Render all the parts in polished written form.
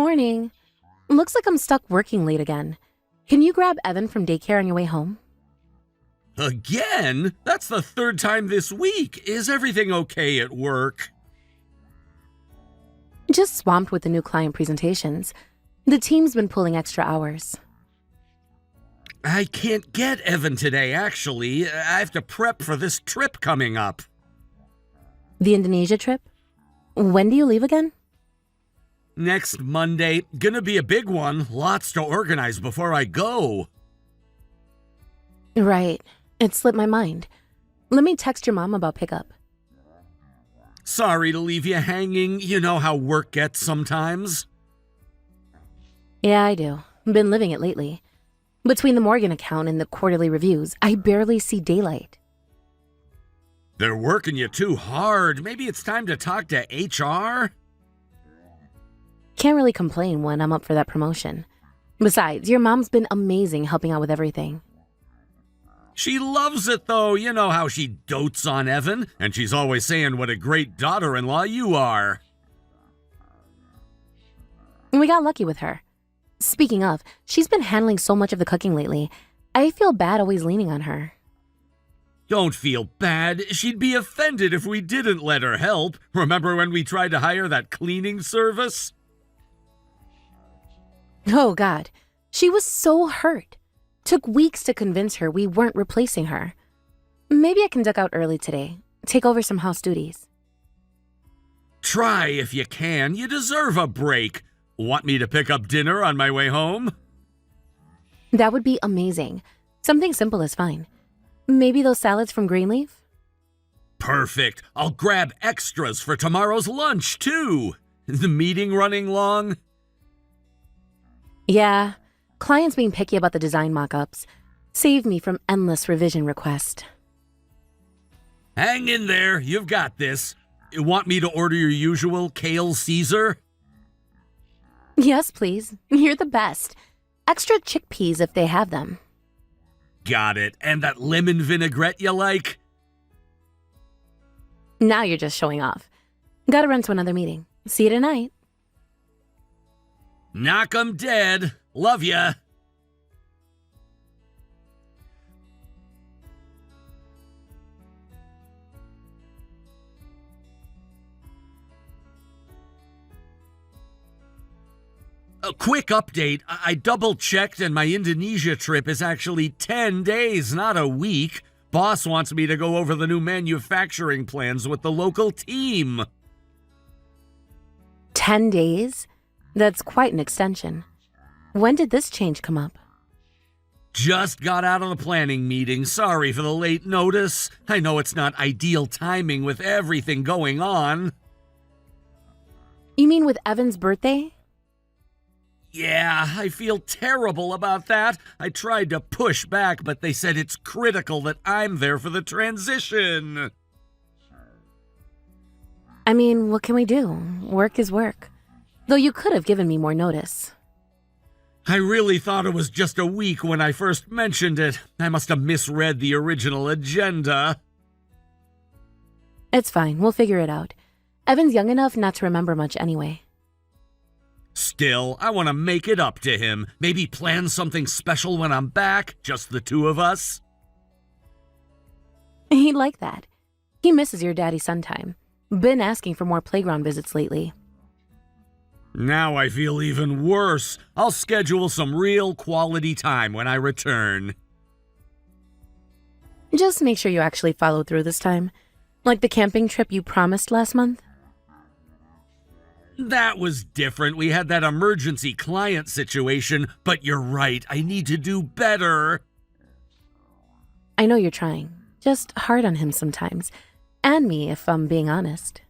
Morning. Looks like I'm stuck working late again. Can you grab Evan from daycare on your way home? Again? That's the third time this week. Is everything okay at work? Just swamped with the new client presentations. The team's been pulling extra hours. I can't get Evan today, actually. I have to prep for this trip coming up. The Indonesia trip? When do you leave again? Next Monday. Gonna be a big one. Lots to organize before I go. Right. It slipped my mind. Let me text your mom about pickup. Sorry to leave you hanging. You know how work gets sometimes. Yeah, I do. Been living it lately. Between the Morgan account and the quarterly reviews, I barely see daylight. They're working you too hard. Maybe it's time to talk to HR? Can't really complain when I'm up for that promotion. Besides, your mom's been amazing helping out with everything. She loves it, though. You know how she dotes on Evan, and she's always saying what a great daughter-in-law you are. We got lucky with her. Speaking of, she's been handling so much of the cooking lately. I feel bad always leaning on her. Don't feel bad. She'd be offended if we didn't let her help. Remember when we tried to hire that cleaning service? Oh, God. She was so hurt. Took weeks to convince her we weren't replacing her. Maybe I can duck out early today. Take over some house duties. Try if you can. You deserve a break. Want me to pick up dinner on my way home? That would be amazing. Something simple is fine. Maybe those salads from Greenleaf? Perfect. I'll grab extras for tomorrow's lunch, too. The meeting running long? Yeah. Clients being picky about the design mock-ups. Save me from endless revision requests. Hang in there. You've got this. You want me to order your usual kale Caesar? Yes, please. You're the best. Extra chickpeas if they have them. Got it. And that lemon vinaigrette you like? Now you're just showing off. Gotta run to another meeting. See you tonight. Knock 'em dead. Love ya. A quick update. I double-checked and my Indonesia trip is actually 10 days, not a week. Boss wants me to go over the new manufacturing plans with the local team. 10 days? That's quite an extension. When did this change come up? Just got out of the planning meeting. Sorry for the late notice. I know it's not ideal timing with everything going on. You mean with Evan's birthday? Yeah, I feel terrible about that. I tried to push back, but they said it's critical that I'm there for the transition. I mean, what can we do? Work is work. Though you could have given me more notice. I really thought it was just a week when I first mentioned it. I must have misread the original agenda. It's fine, we'll figure it out. Evan's young enough not to remember much anyway. Still, I want to make it up to him. Maybe plan something special when I'm back, just the two of us. He'd like that. He misses your daddy-son time. Been asking for more playground visits lately. Now I feel even worse. I'll schedule some real quality time when I return. Just make sure you actually follow through this time. Like the camping trip you promised last month. That was different. We had that emergency client situation, but you're right. I need to do better. I know you're trying. Just hard on him sometimes. And me, if I'm being honest.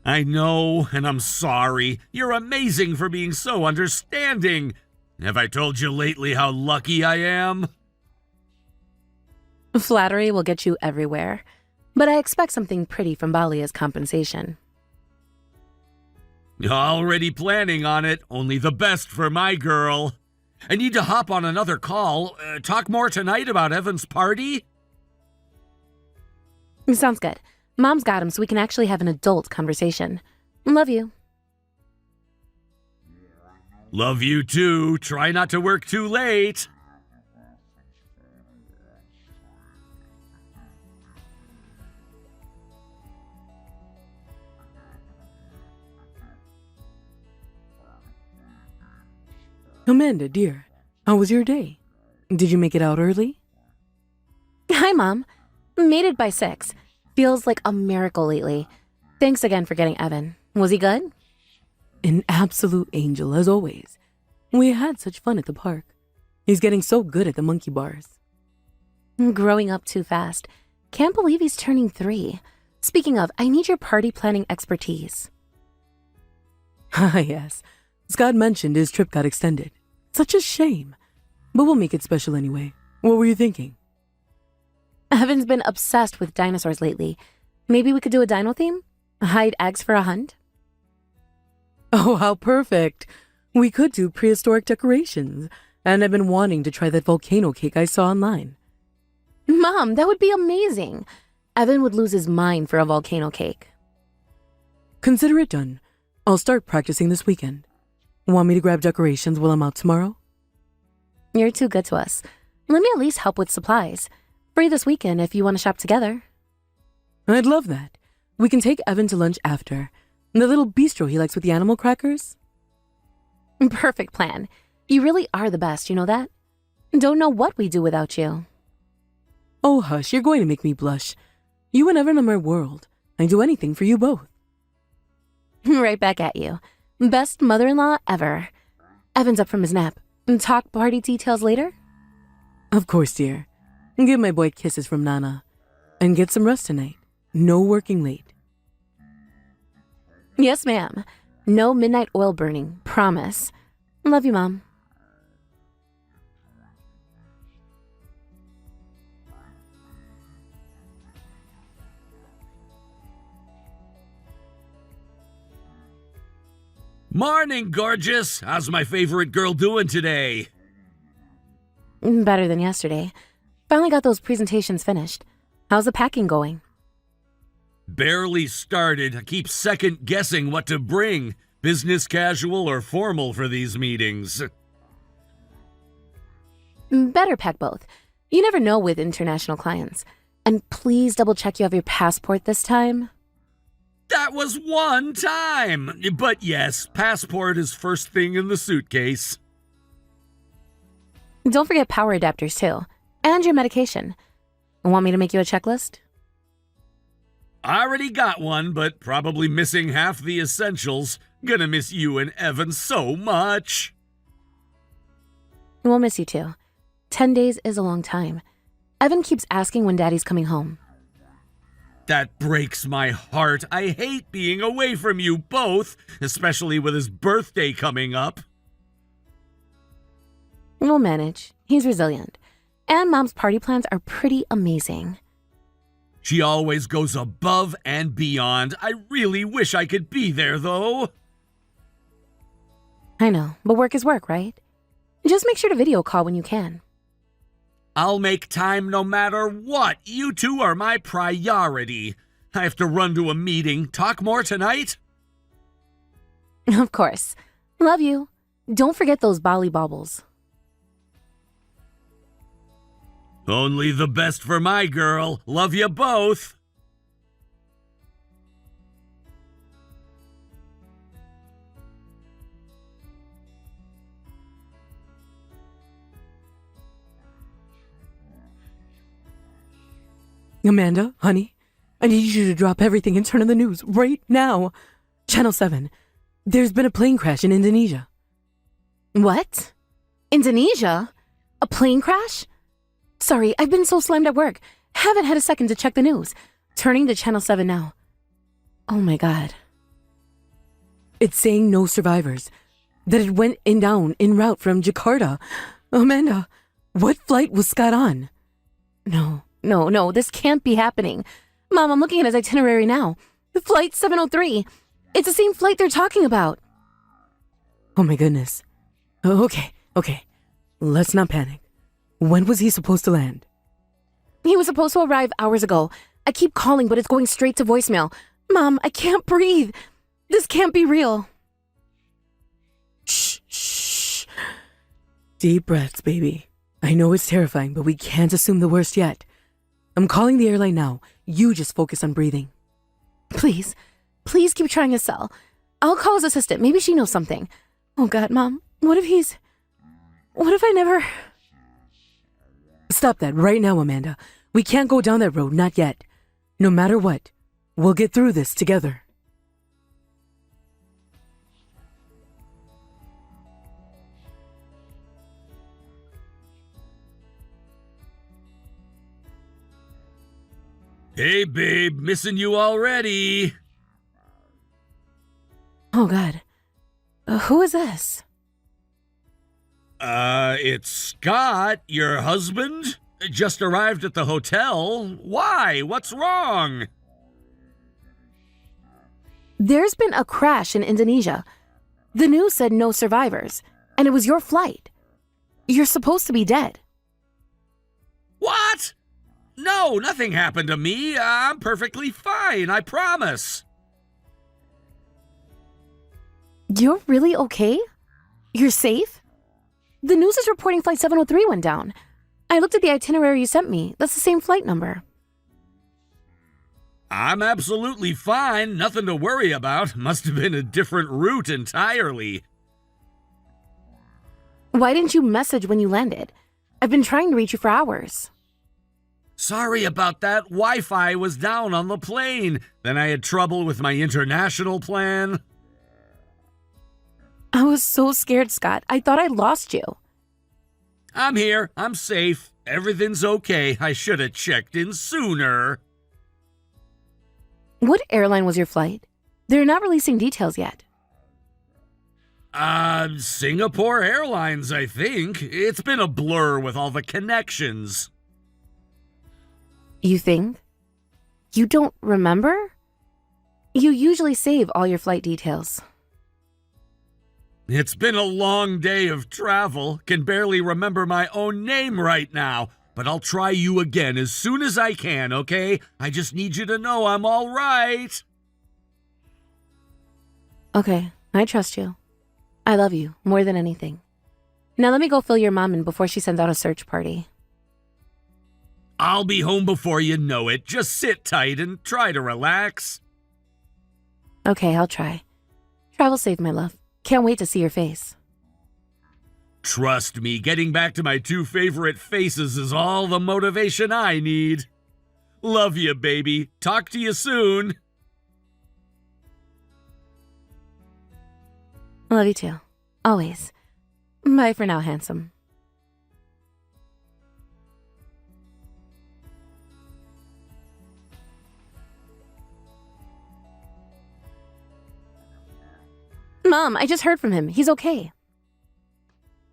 I know, and I'm sorry. You're amazing for being so understanding. Have I told you lately how lucky I am? Flattery will get you everywhere. But I expect something pretty from Bali as compensation. Already planning on it. Only the best for my girl. I need to hop on another call. Talk more tonight about Evan's party? Sounds good. Mom's got him so we can actually have an adult conversation. Love you. Love you too. Try not to work too late. Amanda, dear, how was your day? Did you make it out early? Hi, Mom. Made it by 6. Feels like a miracle lately. Thanks again for getting Evan. Was he good? An absolute angel, as always. We had such fun at the park. He's getting so good at the monkey bars. Growing up too fast. Can't believe he's turning 3. Speaking of, I need your party planning expertise. Ah, yes. Scott mentioned his trip got extended. Such a shame. But we'll make it special anyway. What were you thinking? Evan's been obsessed with dinosaurs lately. Maybe we could do a dino theme? Hide eggs for a hunt? Oh, how perfect. We could do prehistoric decorations. And I've been wanting to try that volcano cake I saw online. Mom, that would be amazing. Evan would lose his mind for a volcano cake. Consider it done. I'll start practicing this weekend. Want me to grab decorations while I'm out tomorrow? You're too good to us. Let me at least help with supplies. Free this weekend if you want to shop together. I'd love that. We can take Evan to lunch after. The little bistro he likes with the animal crackers. Perfect plan. You really are the best, you know that? Don't know what we do without you. Oh, hush, you're going to make me blush. You and Evan are my world. I'd do anything for you both. Right back at you. Best mother-in-law ever. Evan's up from his nap. Talk party details later? Of course, dear. Give my boy kisses from Nana. And get some rest tonight. No working late. Yes, ma'am. No midnight oil burning. Promise. Love you, Mom. Morning, gorgeous. How's my favorite girl doing today? Better than yesterday. Finally got those presentations finished. How's the packing going? Barely started. I keep second guessing what to bring. Business casual or formal for these meetings. Better pack both. You never know with international clients. And please double check you have your passport this time. That was one time. But yes, passport is first thing in the suitcase. Don't forget power adapters too. And your medication. Want me to make you a checklist? I already got one, but probably missing half the essentials. Gonna miss you and Evan so much. We'll miss you too. 10 days is a long time. Evan keeps asking when Daddy's coming home. That breaks my heart. I hate being away from you both, especially with his birthday coming up. We'll manage. He's resilient. And Mom's party plans are pretty amazing. She always goes above and beyond. I really wish I could be there, though. I know, but work is work, right? Just make sure to video call when you can. I'll make time no matter what. You two are my priority. I have to run to a meeting. Talk more tonight? Of course. Love you. Don't forget those Bali baubles. Only the best for my girl. Love you both. Amanda, honey, I need you to drop everything and turn on the news right now. Channel 7. There's been a plane crash in Indonesia. What? Indonesia? A plane crash? Sorry, I've been so slammed at work. Haven't had a second to check the news. Turning to Channel 7 now. Oh my God. It's saying no survivors. That it went down en route from Jakarta. Amanda, what flight was Scott on? No, this can't be happening. Mom, I'm looking at his itinerary now. Flight 703. It's the same flight they're talking about. Oh my goodness. Okay. Let's not panic. When was he supposed to land? He was supposed to arrive hours ago. I keep calling, but it's going straight to voicemail. Mom, I can't breathe. This can't be real. Shh. Deep breaths, baby. I know it's terrifying, but we can't assume the worst yet. I'm calling the airline now. You just focus on breathing. Please, please keep trying his cell. I'll call his assistant. Maybe she knows something. Oh God, Mom, what if I never... Stop that right now, Amanda. We can't go down that road, not yet. No matter what, we'll get through this together. Hey, babe, missing you already. Oh God. Who is this? It's Scott, your husband. Just arrived at the hotel. Why? What's wrong? There's been a crash in Indonesia. The news said no survivors, and it was your flight. You're supposed to be dead. What? No, nothing happened to me. I'm perfectly fine, I promise. You're really okay? You're safe? The news is reporting Flight 703 went down. I looked at the itinerary you sent me. That's the same flight number. I'm absolutely fine. Nothing to worry about. Must have been a different route entirely. Why didn't you message when you landed? I've been trying to reach you for hours. Sorry about that. Wi-Fi was down on the plane. Then I had trouble with my international plan. I was so scared, Scott. I thought I lost you. I'm here. I'm safe. Everything's okay. I should have checked in sooner. What airline was your flight? They're not releasing details yet. Singapore Airlines, I think. It's been a blur with all the connections. You think? You don't remember? You usually save all your flight details. It's been a long day of travel. Can barely remember my own name right now. But I'll try you again as soon as I can, okay? I just need you to know I'm all right. Okay, I trust you. I love you more than anything. Now let me go fill your mom in before she sends out a search party. I'll be home before you know it. Just sit tight and try to relax. Okay, I'll try. Travel safe, my love. Can't wait to see your face. Trust me, getting back to my two favorite faces is all the motivation I need. Love you, baby. Talk to you soon. Love you too. Always. Bye for now, handsome. Mom, I just heard from him. He's okay.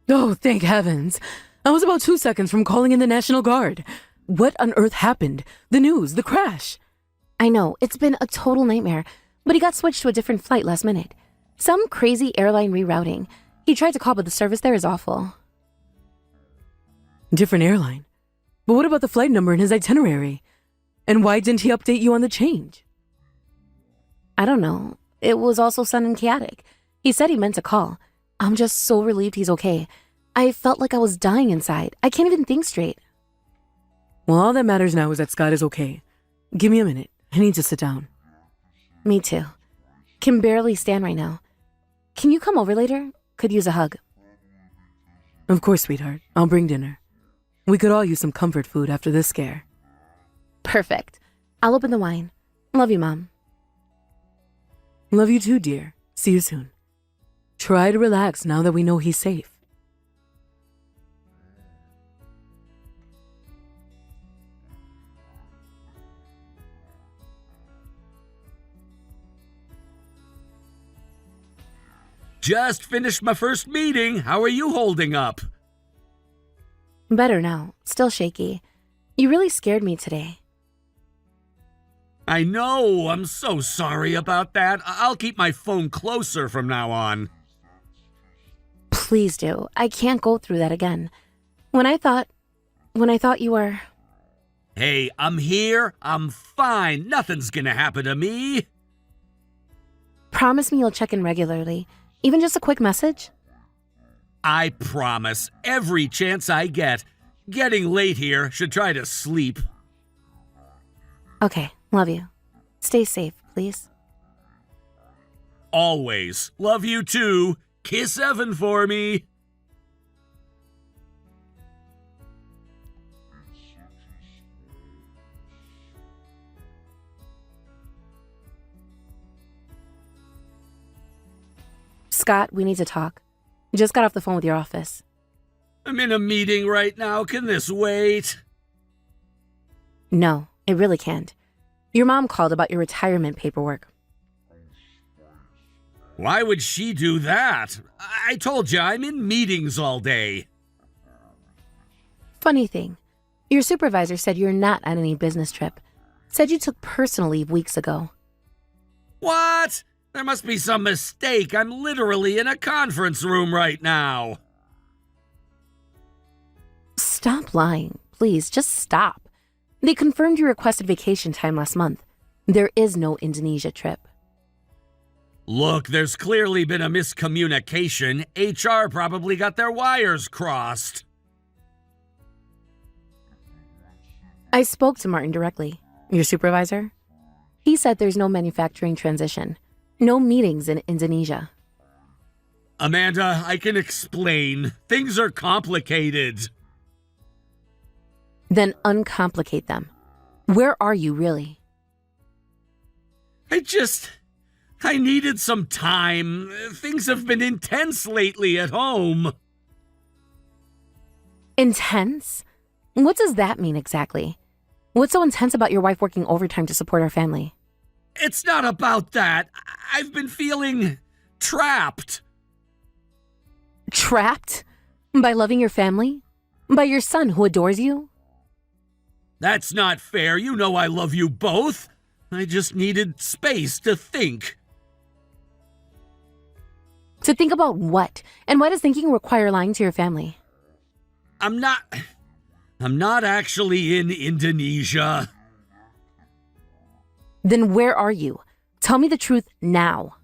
Oh, thank heavens. I was about 2 seconds from calling in the National Guard. What on earth happened? The news, the crash. I know, it's been a total nightmare, but he got switched to a different flight last minute. Some crazy airline rerouting. He tried to call, but the service there is awful. Different airline? But what about the flight number in his itinerary? And why didn't he update you on the change? I don't know. It was also sudden and chaotic. He said he meant to call. I'm just so relieved he's okay. I felt like I was dying inside. I can't even think straight. Well, all that matters now is that Scott is okay. Give me a minute. I need to sit down. Me too. Can barely stand right now. Can you come over later? Could use a hug. Of course, sweetheart. I'll bring dinner. We could all use some comfort food after this scare. Perfect. I'll open the wine. Love you, Mom. Love you too, dear. See you soon. Try to relax now that we know he's safe. Just finished my first meeting. How are you holding up? Better now. Still shaky. You really scared me today. I know. I'm so sorry about that. I'll keep my phone closer from now on. Please do. I can't go through that again. When I thought you were... Hey, I'm here. I'm fine. Nothing's gonna happen to me. Promise me you'll check in regularly. Even just a quick message? I promise, every chance I get. Getting late here, should try to sleep. Okay, love you. Stay safe, please. Always. Love you too. Kiss Evan for me. Scott, we need to talk. Just got off the phone with your office. I'm in a meeting right now. Can this wait? No, it really can't. Your mom called about your retirement paperwork. Why would she do that? I told you I'm in meetings all day. Funny thing, your supervisor said you're not on any business trip. Said you took personal leave weeks ago. What? There must be some mistake. I'm literally in a conference room right now. Stop lying. Please, just stop. They confirmed you requested vacation time last month. There is no Indonesia trip. Look, there's clearly been a miscommunication. HR probably got their wires crossed. I spoke to Martin directly, your supervisor. He said there's no manufacturing transition, no meetings in Indonesia. Amanda, I can explain. Things are complicated. Then uncomplicate them. Where are you really? I needed some time. Things have been intense lately at home. Intense? What does that mean exactly? What's so intense about your wife working overtime to support our family? It's not about that. I've been feeling trapped. Trapped? By loving your family? By your son who adores you? That's not fair. You know I love you both. I just needed space to think. To think about what? And why does thinking require lying to your family? I'm not actually in Indonesia. Then where are you? Tell me the truth now.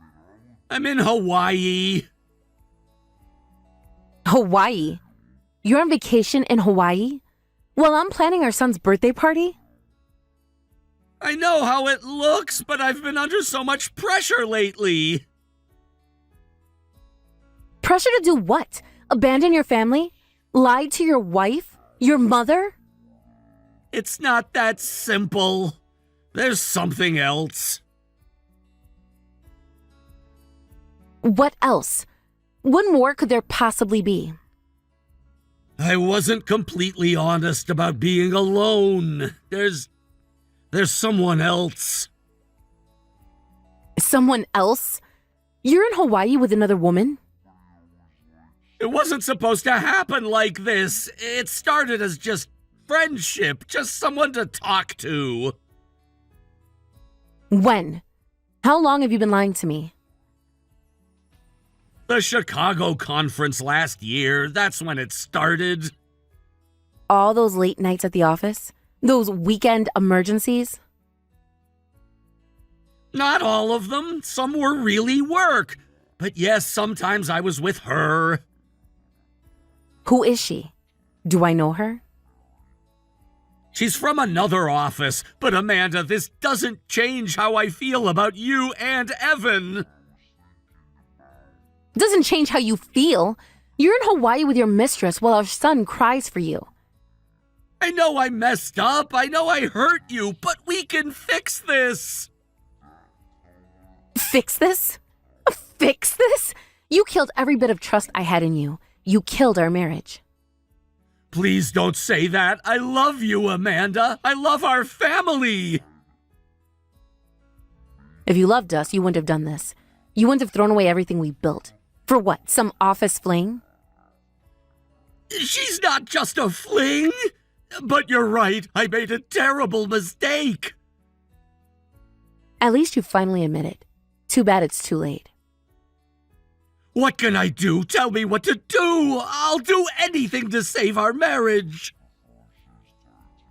I'm in Hawaii. Hawaii? You're on vacation in Hawaii? While I'm planning our son's birthday party? I know how it looks, but I've been under so much pressure lately. Pressure to do what? Abandon your family? Lie to your wife? Your mother? It's not that simple. There's something else. What else? What more could there possibly be? I wasn't completely honest about being alone. There's someone else. Someone else? You're in Hawaii with another woman? It wasn't supposed to happen like this. It started as just friendship, just someone to talk to. When? How long have you been lying to me? The Chicago conference last year, that's when it started. All those late nights at the office? Those weekend emergencies? Not all of them. Some were really work. But yes, sometimes I was with her. Who is she? Do I know her? She's from another office. But Amanda, this doesn't change how I feel about you and Evan. Doesn't change how you feel. You're in Hawaii with your mistress while our son cries for you. I know I messed up. I know I hurt you, but we can fix this. Fix this? Fix this? You killed every bit of trust I had in you. You killed our marriage. Please don't say that. I love you, Amanda. I love our family. If you loved us, you wouldn't have done this. You wouldn't have thrown away everything we built. For what? Some office fling? She's not just a fling. But you're right. I made a terrible mistake. At least you finally admit it. Too bad it's too late. What can I do? Tell me what to do. I'll do anything to save our marriage.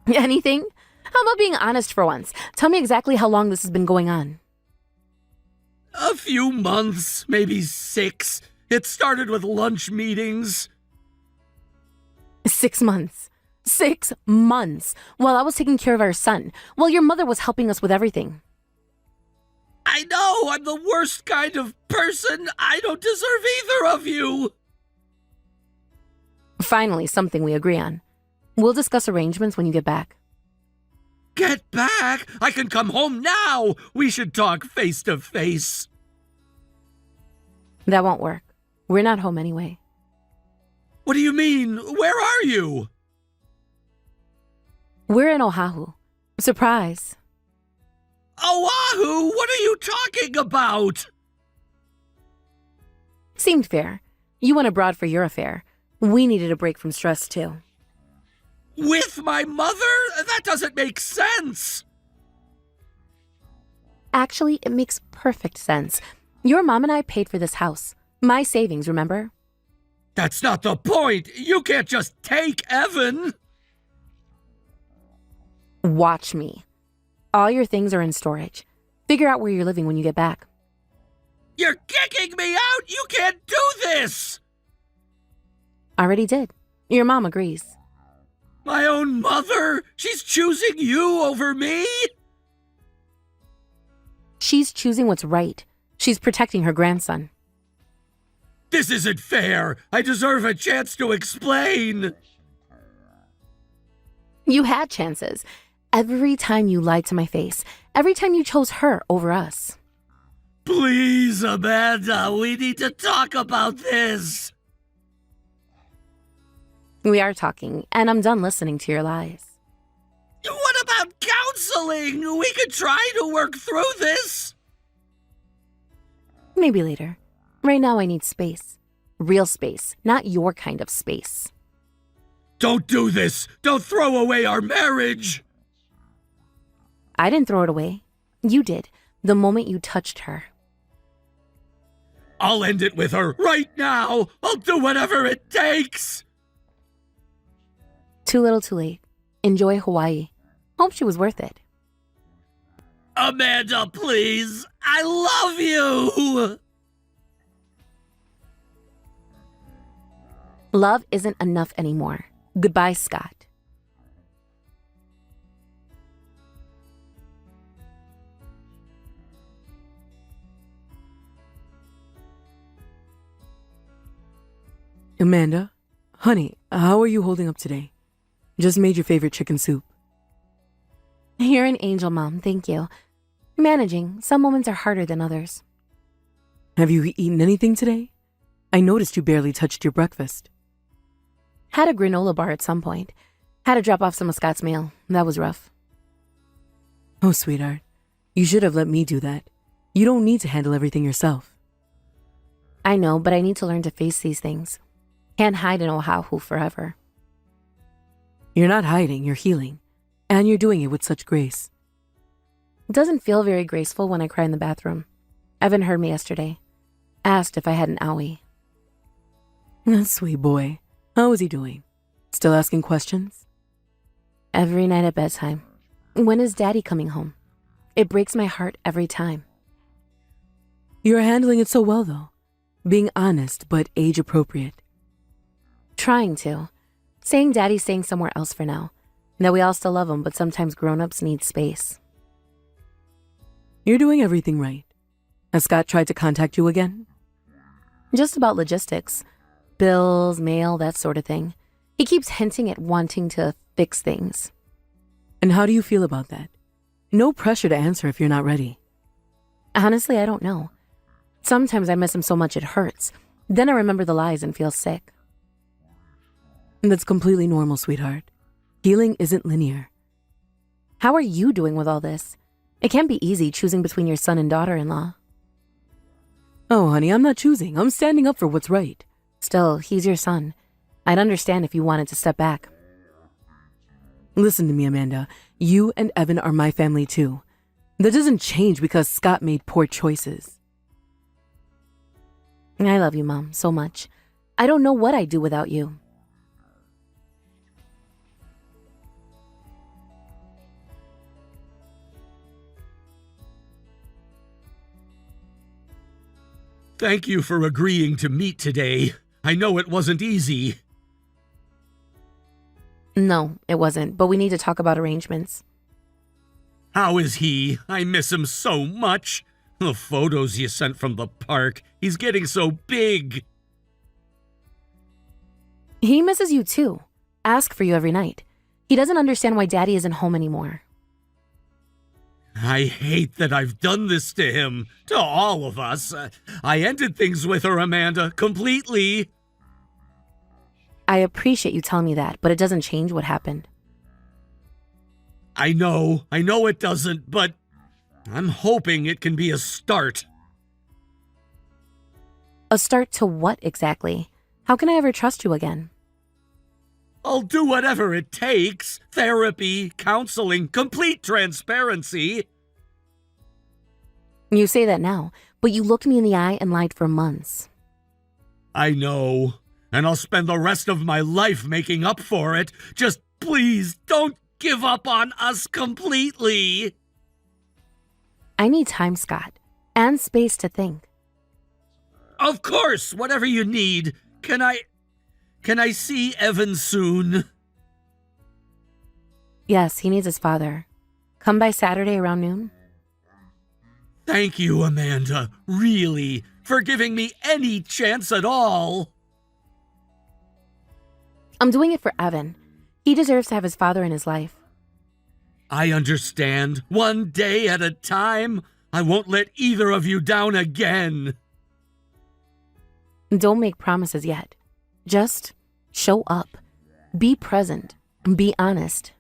Anything? How about being honest for once? Tell me exactly how long this has been going on. A few months, maybe 6. It started with lunch meetings. 6 months. 6 months while I was taking care of our son, while your mother was helping us with everything. I know, I'm the worst kind of person. I don't deserve either of you. Finally, something we agree on. We'll discuss arrangements when you get back. Get back? I can come home now. We should talk face to face. That won't work. We're not home anyway. What do you mean? Where are you? We're in Oahu. Surprise. Oahu? What are you talking about? Seemed fair. You went abroad for your affair. We needed a break from stress, too. With my mother? That doesn't make sense. Actually, it makes perfect sense. Your mom and I paid for this house. My savings, remember? That's not the point. You can't just take Evan. Watch me. All your things are in storage. Figure out where you're living when you get back. You're kicking me out. You can't do this. Already did. Your mom agrees. My own mother? She's choosing you over me? She's choosing what's right. She's protecting her grandson. This isn't fair. I deserve a chance to explain. You had chances. Every time you lied to my face. Every time you chose her over us. Please, Amanda, we need to talk about this. We are talking, and I'm done listening to your lies. What about counseling? We could try to work through this. Maybe later. Right now I need space. Real space, not your kind of space. Don't do this. Don't throw away our marriage. I didn't throw it away. You did, the moment you touched her. I'll end it with her right now. I'll do whatever it takes. Too little too late. Enjoy Hawaii. Hope she was worth it. Amanda, please. I love you. Love isn't enough anymore. Goodbye, Scott. Amanda, honey, how are you holding up today? Just made your favorite chicken soup. You're an angel, Mom. Thank you. Managing. Some moments are harder than others. Have you eaten anything today? I noticed you barely touched your breakfast. Had a granola bar at some point. Had to drop off some of Scott's mail. That was rough. Oh, sweetheart, you should have let me do that. You don't need to handle everything yourself. I know, but I need to learn to face these things. Can't hide in Oahu forever. You're not hiding, you're healing. And you're doing it with such grace. It doesn't feel very graceful when I cry in the bathroom. Evan heard me yesterday. Asked if I had an owie. That sweet boy. How is he doing? Still asking questions? Every night at bedtime. When is Daddy coming home? It breaks my heart every time. You're handling it so well, though. Being honest, but age appropriate. Trying to. Saying Daddy's staying somewhere else for now. That we all still love him, but sometimes grown-ups need space. You're doing everything right. Has Scott tried to contact you again? Just about logistics. Bills, mail, that sort of thing. He keeps hinting at wanting to fix things. And how do you feel about that? No pressure to answer if you're not ready. Honestly, I don't know. Sometimes I miss him so much it hurts. Then I remember the lies and feel sick. That's completely normal, sweetheart. Healing isn't linear. How are you doing with all this? It can't be easy choosing between your son and daughter-in-law. Oh, honey, I'm not choosing. I'm standing up for what's right. Still, he's your son. I'd understand if you wanted to step back. Listen to me, Amanda. You and Evan are my family too. That doesn't change because Scott made poor choices. I love you, Mom, so much. I don't know what I'd do without you. Thank you for agreeing to meet today. I know it wasn't easy. No, it wasn't, but we need to talk about arrangements. How is he? I miss him so much. The photos you sent from the park. He's getting so big. He misses you too. Asks for you every night. He doesn't understand why Daddy isn't home anymore. I hate that I've done this to him, to all of us. I ended things with her, Amanda, completely. I appreciate you telling me that, but it doesn't change what happened. I know it doesn't, but I'm hoping it can be a start. A start to what exactly? How can I ever trust you again? I'll do whatever it takes. Therapy, counseling, complete transparency. You say that now, but you looked me in the eye and lied for months. I know, and I'll spend the rest of my life making up for it. Just please don't give up on us completely. I need time, Scott, and space to think. Of course, whatever you need. Can I see Evan soon? Yes, he needs his father. Come by Saturday around noon. Thank you, Amanda, really, for giving me any chance at all. I'm doing it for Evan. He deserves to have his father in his life. I understand. One day at a time. I won't let either of you down again. Don't make promises yet. Just show up. Be present. Be honest.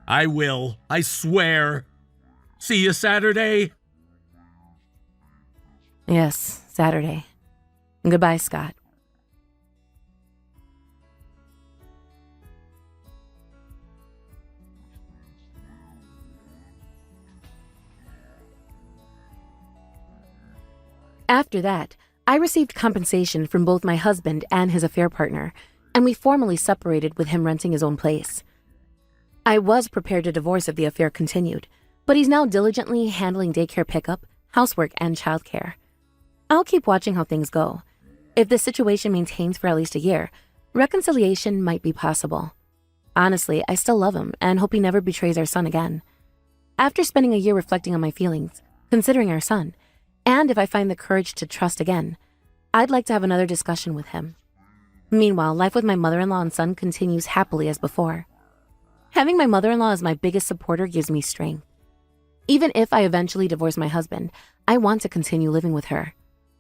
I will. I swear. See you Saturday. Yes, Saturday. Goodbye, Scott. After that, I received compensation from both my husband and his affair partner, and we formally separated with him renting his own place. I was prepared to divorce if the affair continued, but he's now diligently handling daycare pickup, housework, and childcare. I'll keep watching how things go. If the situation maintains for at least a year, reconciliation might be possible. Honestly, I still love him and hope he never betrays our son again. After spending a year reflecting on my feelings, considering our son, and if I find the courage to trust again, I'd like to have another discussion with him. Meanwhile, life with my mother-in-law and son continues happily as before. Having my mother-in-law as my biggest supporter gives me strength. Even if I eventually divorce my husband, I want to continue living with her.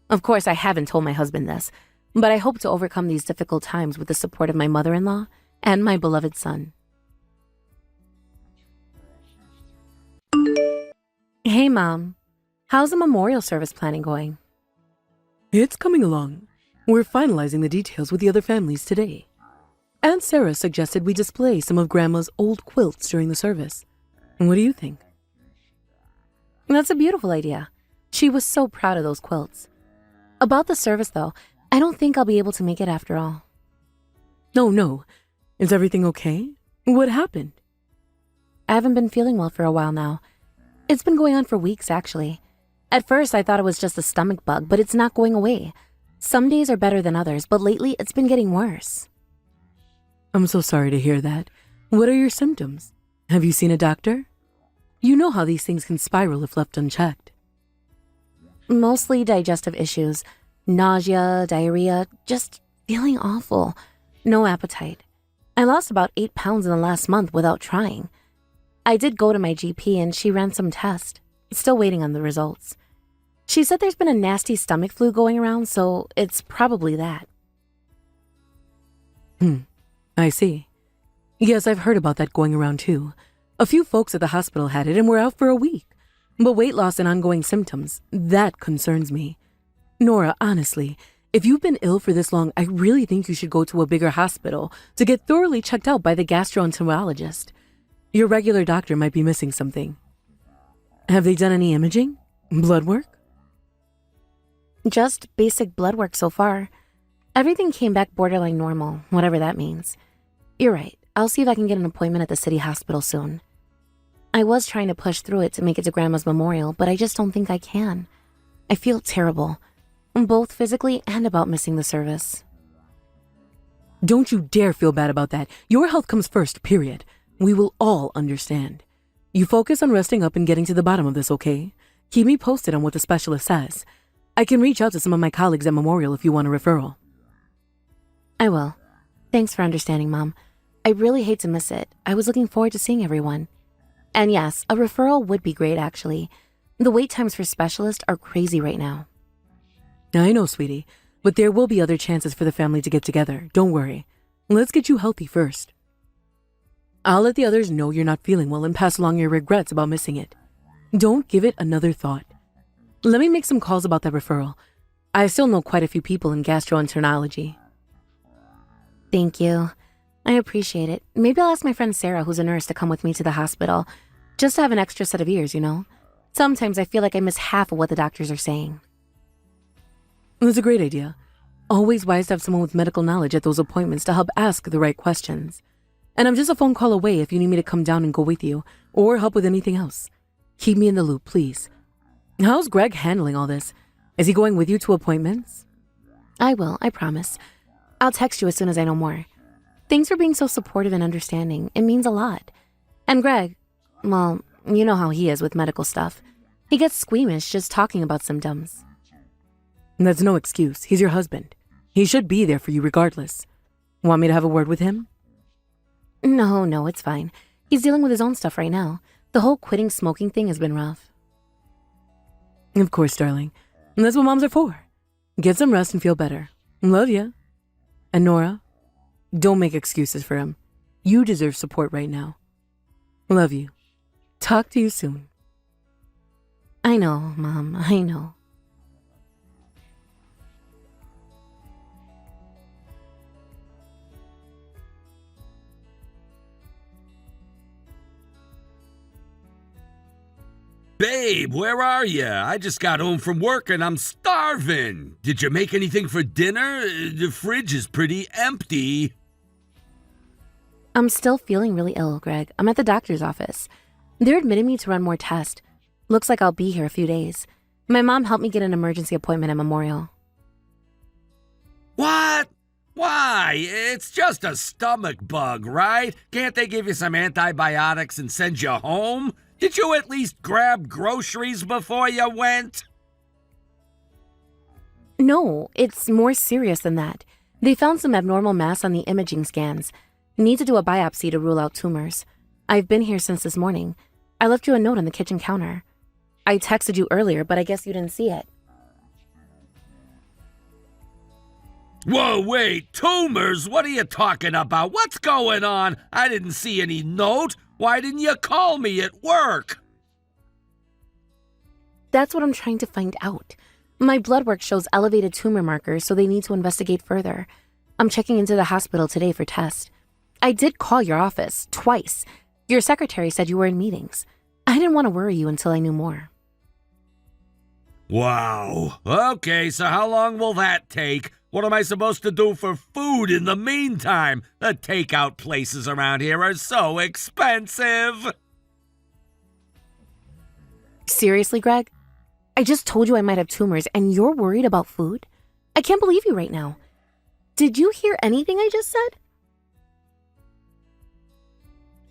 Of course, I haven't told my husband this, but I hope to overcome these difficult times with the support of my mother-in-law and my beloved son. Hey, Mom. How's the memorial service planning going? It's coming along. We're finalizing the details with the other families today. Aunt Sarah suggested we display some of Grandma's old quilts during the service. What do you think? That's a beautiful idea. She was so proud of those quilts. About the service, though, I don't think I'll be able to make it after all. No. Is everything okay? What happened? I haven't been feeling well for a while now. It's been going on for weeks, actually. At first, I thought it was just a stomach bug, but it's not going away. Some days are better than others, but lately it's been getting worse. I'm so sorry to hear that. What are your symptoms? Have you seen a doctor? You know how these things can spiral if left unchecked. Mostly digestive issues, nausea, diarrhea, just feeling awful. No appetite. I lost about 8 pounds in the last month without trying. I did go to my GP and she ran some tests. Still waiting on the results. She said there's been a nasty stomach flu going around, so it's probably that. I see. Yes, I've heard about that going around too. A few folks at the hospital had it and were out for a week. But weight loss and ongoing symptoms, that concerns me. Nora, honestly, if you've been ill for this long, I really think you should go to a bigger hospital to get thoroughly checked out by the gastroenterologist. Your regular doctor might be missing something. Have they done any imaging? Blood work? Just basic blood work so far. Everything came back borderline normal, whatever that means. You're right. I'll see if I can get an appointment at the city hospital soon. I was trying to push through it to make it to Grandma's memorial, but I just don't think I can. I feel terrible. both physically and about missing the service. Don't you dare feel bad about that. Your health comes first, period. We will all understand. You focus on resting up and getting to the bottom of this, okay? Keep me posted on what the specialist says. I can reach out to some of my colleagues at Memorial if you want a referral. I will. Thanks for understanding, Mom. I really hate to miss it. I was looking forward to seeing everyone. And yes, a referral would be great, actually. The wait times for specialists are crazy right now. I know, sweetie, but there will be other chances for the family to get together. Don't worry. Let's get you healthy first. I'll let the others know you're not feeling well and pass along your regrets about missing it. Don't give it another thought. Let me make some calls about that referral. I still know quite a few people in gastroenterology. Thank you. I appreciate it. Maybe I'll ask my friend Sarah, who's a nurse, to come with me to the hospital. Just to have an extra set of ears, you know? Sometimes I feel like I miss half of what the doctors are saying. That's a great idea. Always wise to have someone with medical knowledge at those appointments to help ask the right questions. And I'm just a phone call away if you need me to come down and go with you, or help with anything else. Keep me in the loop, please. How's Greg handling all this? Is he going with you to appointments? I will, I promise. I'll text you as soon as I know more. Thanks for being so supportive and understanding. It means a lot. And Greg, well, you know how he is with medical stuff. He gets squeamish just talking about symptoms. That's no excuse. He's your husband. He should be there for you regardless. Want me to have a word with him? No, it's fine. He's dealing with his own stuff right now. The whole quitting smoking thing has been rough. Of course, darling. That's what moms are for. Get some rest and feel better. Love ya. And Nora, don't make excuses for him. You deserve support right now. Love you. Talk to you soon. I know, Mom, I know. Babe, where are you? I just got home from work and I'm starving. Did you make anything for dinner? The fridge is pretty empty. I'm still feeling really ill, Greg. I'm at the doctor's office. They're admitting me to run more tests. Looks like I'll be here a few days. My mom helped me get an emergency appointment at Memorial. What? Why? It's just a stomach bug, right? Can't they give you some antibiotics and send you home? Did you at least grab groceries before you went? No, it's more serious than that. They found some abnormal mass on the imaging scans. Need to do a biopsy to rule out tumors. I've been here since this morning. I left you a note on the kitchen counter. I texted you earlier, but I guess you didn't see it. Whoa, wait, tumors? What are you talking about? What's going on? I didn't see any note. Why didn't you call me at work? That's what I'm trying to find out. My blood work shows elevated tumor markers, so they need to investigate further. I'm checking into the hospital today for tests. I did call your office twice. Your secretary said you were in meetings. I didn't want to worry you until I knew more. Wow. Okay, so how long will that take? What am I supposed to do for food in the meantime? The takeout places around here are so expensive. Seriously, Greg? I just told you I might have tumors and you're worried about food? I can't believe you right now. Did you hear anything I just said?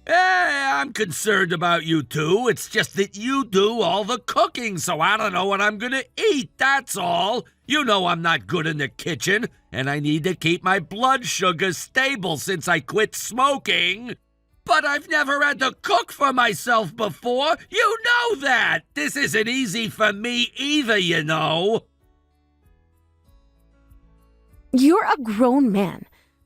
I'm concerned about you too. It's just that you do all the cooking, so I don't know what I'm gonna eat, that's all. You know I'm not good in the kitchen, and I need to keep my blood sugar stable since I quit smoking. But I've never had to cook for myself before. You know that. This isn't easy for me either, you know. You're a grown man.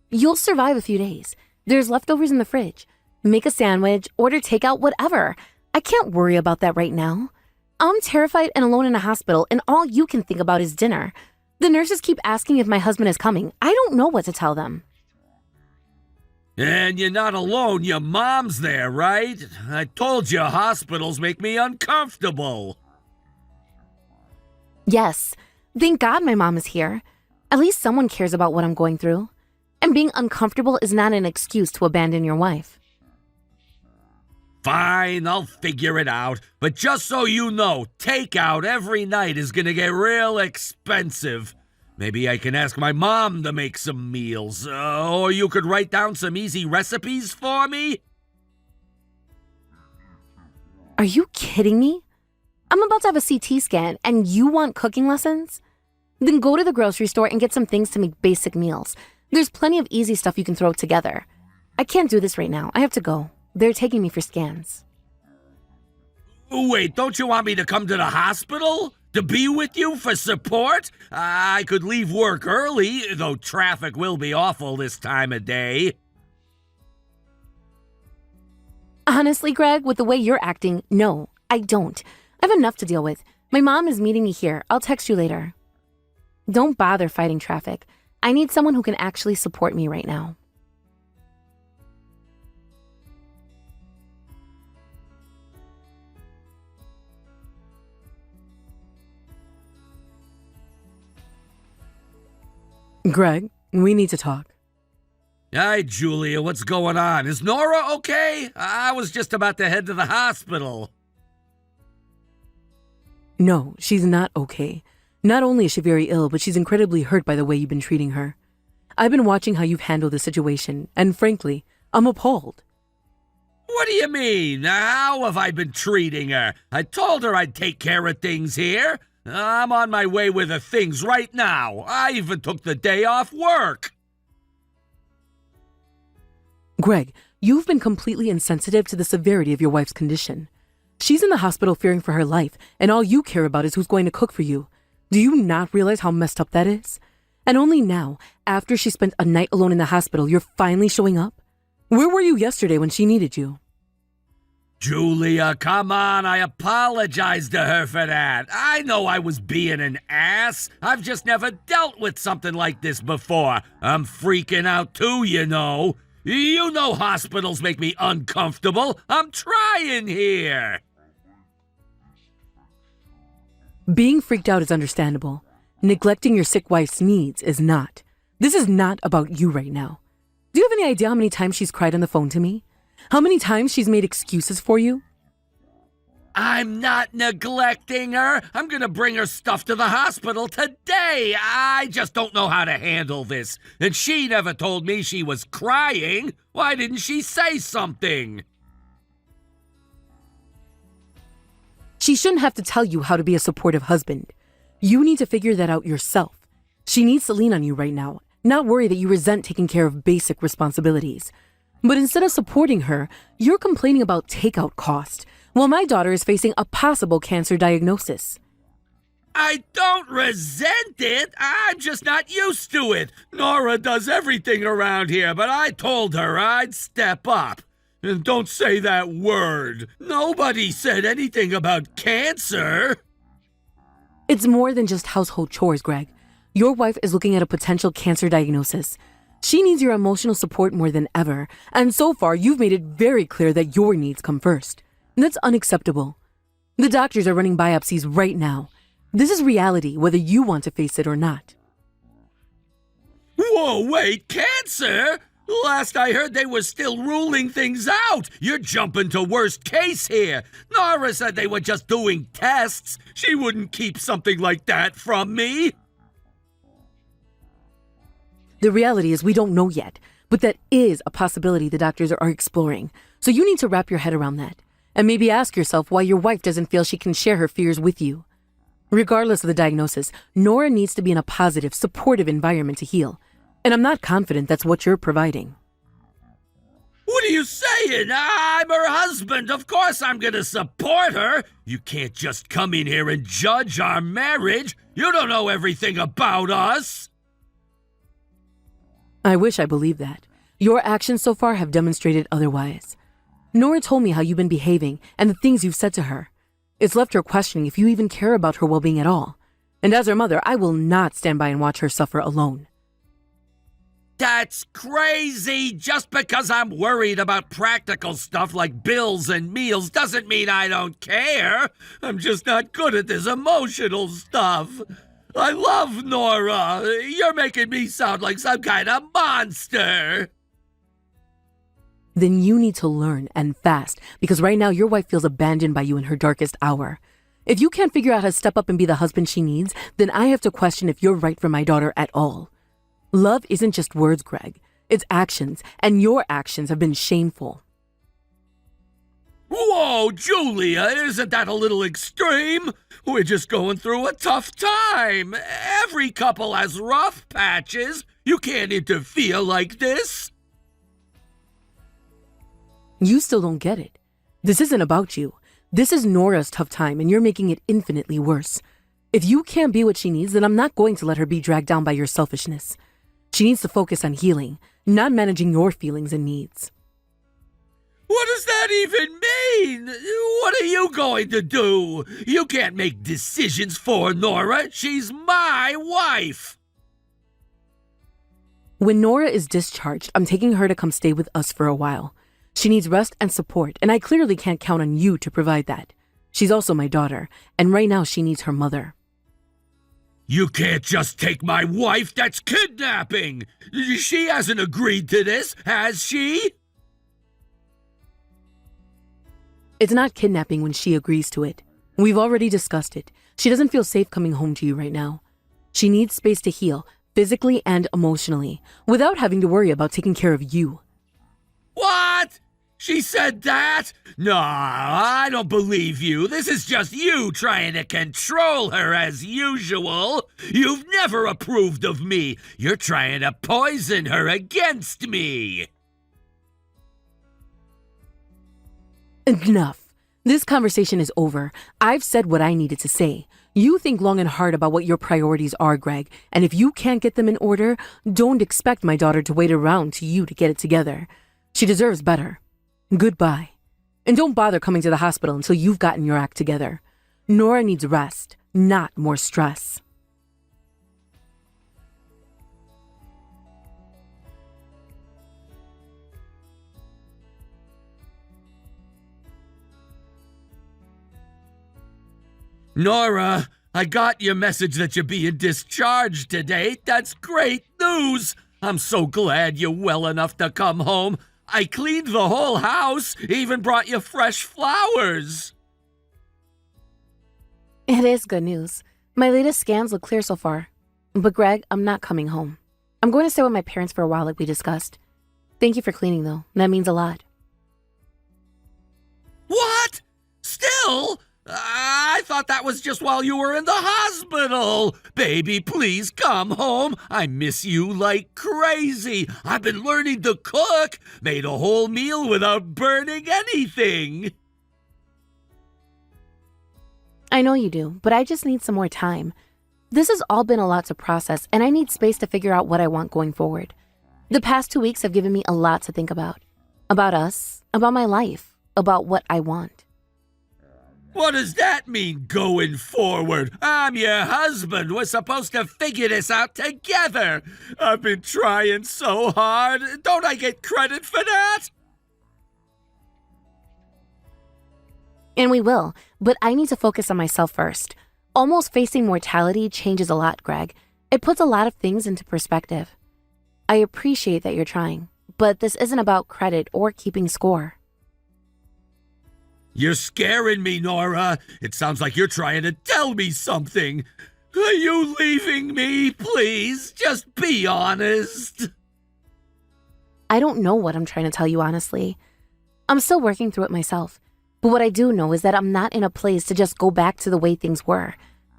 You'll survive a few days. There's leftovers in the fridge. Make a sandwich, order takeout, whatever. I can't worry about that right now. I'm terrified and alone in a hospital, and all you can think about is dinner. The nurses keep asking if my husband is coming. I don't know what to tell them. And you're not alone. Your mom's there, right? I told you hospitals make me uncomfortable. Yes. Thank God my mom is here. At least someone cares about what I'm going through. And being uncomfortable is not an excuse to abandon your wife. Fine, I'll figure it out. But just so you know, takeout every night is gonna get real expensive. Maybe I can ask my mom to make some meals. Or you could write down some easy recipes for me? Are you kidding me? I'm about to have a CT scan and you want cooking lessons? Then go to the grocery store and get some things to make basic meals. There's plenty of easy stuff you can throw together. I can't do this right now. I have to go. They're taking me for scans. Wait, don't you want me to come to the hospital? To be with you for support? I could leave work early, though traffic will be awful this time of day. Honestly, Greg, with the way you're acting, no, I don't. I have enough to deal with. My mom is meeting me here. I'll text you later. Don't bother fighting traffic. I need someone who can actually support me right now. Greg, we need to talk. Hi, Julia, what's going on? Is Nora okay? I was just about to head to the hospital. No, she's not okay. Not only is she very ill, but she's incredibly hurt by the way you've been treating her. I've been watching how you've handled the situation, and frankly, I'm appalled. What do you mean? How have I been treating her? I told her I'd take care of things here. I'm on my way with the things right now. I even took the day off work. Greg, you've been completely insensitive to the severity of your wife's condition. She's in the hospital fearing for her life, and all you care about is who's going to cook for you. Do you not realize how messed up that is? And only now, after she spent a night alone in the hospital, you're finally showing up? Where were you yesterday when she needed you? Julia, come on, I apologized to her for that. I know I was being an ass. I've just never dealt with something like this before. I'm freaking out too, you know. You know hospitals make me uncomfortable. I'm trying here. Being freaked out is understandable. Neglecting your sick wife's needs is not. This is not about you right now. Do you have any idea how many times she's cried on the phone to me? How many times she's made excuses for you? I'm not neglecting her. I'm gonna bring her stuff to the hospital today. I just don't know how to handle this. And she never told me she was crying. Why didn't she say something? She shouldn't have to tell you how to be a supportive husband. You need to figure that out yourself. She needs to lean on you right now, not worry that you resent taking care of basic responsibilities. But instead of supporting her, you're complaining about takeout cost, while my daughter is facing a possible cancer diagnosis. I don't resent it. I'm just not used to it. Nora does everything around here, but I told her I'd step up. And don't say that word. Nobody said anything about cancer. It's more than just household chores, Greg. Your wife is looking at a potential cancer diagnosis. She needs your emotional support more than ever, and so far you've made it very clear that your needs come first. That's unacceptable. The doctors are running biopsies right now. This is reality, whether you want to face it or not. Whoa, wait, cancer? Last I heard they were still ruling things out. You're jumping to worst case here. Nora said they were just doing tests. She wouldn't keep something like that from me. The reality is we don't know yet, but that is a possibility the doctors are exploring. So you need to wrap your head around that. And maybe ask yourself why your wife doesn't feel she can share her fears with you. Regardless of the diagnosis, Nora needs to be in a positive, supportive environment to heal. And I'm not confident that's what you're providing. What are you saying? I'm her husband. Of course I'm gonna support her. You can't just come in here and judge our marriage. You don't know everything about us. I wish I believed that. Your actions so far have demonstrated otherwise. Nora told me how you've been behaving and the things you've said to her. It's left her questioning if you even care about her well-being at all. And as her mother, I will not stand by and watch her suffer alone. That's crazy. Just because I'm worried about practical stuff like bills and meals doesn't mean I don't care. I'm just not good at this emotional stuff. I love Nora. You're making me sound like some kind of monster. then you need to learn and fast, because right now your wife feels abandoned by you in her darkest hour. If you can't figure out how to step up and be the husband she needs, then I have to question if you're right for my daughter at all. Love isn't just words, Greg. It's actions, and your actions have been shameful. Whoa, Julia, isn't that a little extreme? We're just going through a tough time. Every couple has rough patches. You can't interfere like this. You still don't get it. This isn't about you. This is Nora's tough time, and you're making it infinitely worse. If you can't be what she needs, then I'm not going to let her be dragged down by your selfishness. She needs to focus on healing, not managing your feelings and needs. What does that even mean? What are you going to do? You can't make decisions for Nora. She's my wife. When Nora is discharged, I'm taking her to come stay with us for a while. She needs rest and support, and I clearly can't count on you to provide that. She's also my daughter, and right now she needs her mother. You can't just take my wife. That's kidnapping. She hasn't agreed to this, has she? It's not kidnapping when she agrees to it. We've already discussed it. She doesn't feel safe coming home to you right now. She needs space to heal, physically and emotionally, without having to worry about taking care of you. What? She said that? No, I don't believe you. This is just you trying to control her as usual. You've never approved of me. You're trying to poison her against me. Enough. This conversation is over. I've said what I needed to say. You think long and hard about what your priorities are, Greg, and if you can't get them in order, don't expect my daughter to wait around to you to get it together. She deserves better. Goodbye. And don't bother coming to the hospital until you've gotten your act together. Nora needs rest, not more stress. Nora, I got your message that you're being discharged today. That's great news. I'm so glad you're well enough to come home. I cleaned the whole house, even brought you fresh flowers. It is good news. My latest scans look clear so far. But Greg, I'm not coming home. I'm going to stay with my parents for a while like we discussed. Thank you for cleaning though. That means a lot. What? Still? I thought that was just while you were in the hospital. Baby, please come home. I miss you like crazy. I've been learning to cook. Made a whole meal without burning anything. I know you do, but I just need some more time. This has all been a lot to process, and I need space to figure out what I want going forward. The past 2 weeks have given me a lot to think about. About us, about my life, about what I want. What does that mean, going forward? I'm your husband. We're supposed to figure this out together. I've been trying so hard. Don't I get credit for that? And we will, but I need to focus on myself first. Almost facing mortality changes a lot, Greg. It puts a lot of things into perspective. I appreciate that you're trying, but this isn't about credit or keeping score. You're scaring me, Nora. It sounds like you're trying to tell me something. Are you leaving me, please? Just be honest. I don't know what I'm trying to tell you, honestly. I'm still working through it myself. But what I do know is that I'm not in a place to just go back to the way things were.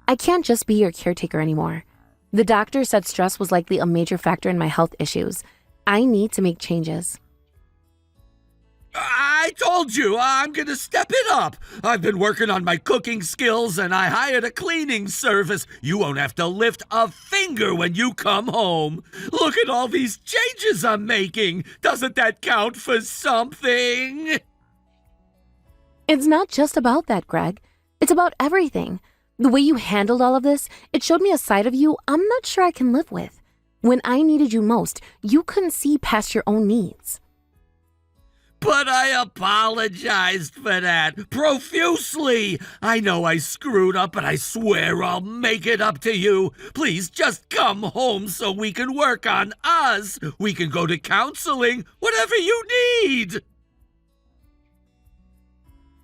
I can't just be your caretaker anymore. The doctor said stress was likely a major factor in my health issues. I need to make changes. I told you, I'm gonna step it up. I've been working on my cooking skills and I hired a cleaning service. You won't have to lift a finger when you come home. Look at all these changes I'm making. Doesn't that count for something? It's not just about that, Greg. It's about everything. The way you handled all of this, it showed me a side of you I'm not sure I can live with. When I needed you most, you couldn't see past your own needs. But I apologized for that profusely. I know I screwed up, but I swear I'll make it up to you. Please just come home so we can work on us. We can go to counseling, whatever you need.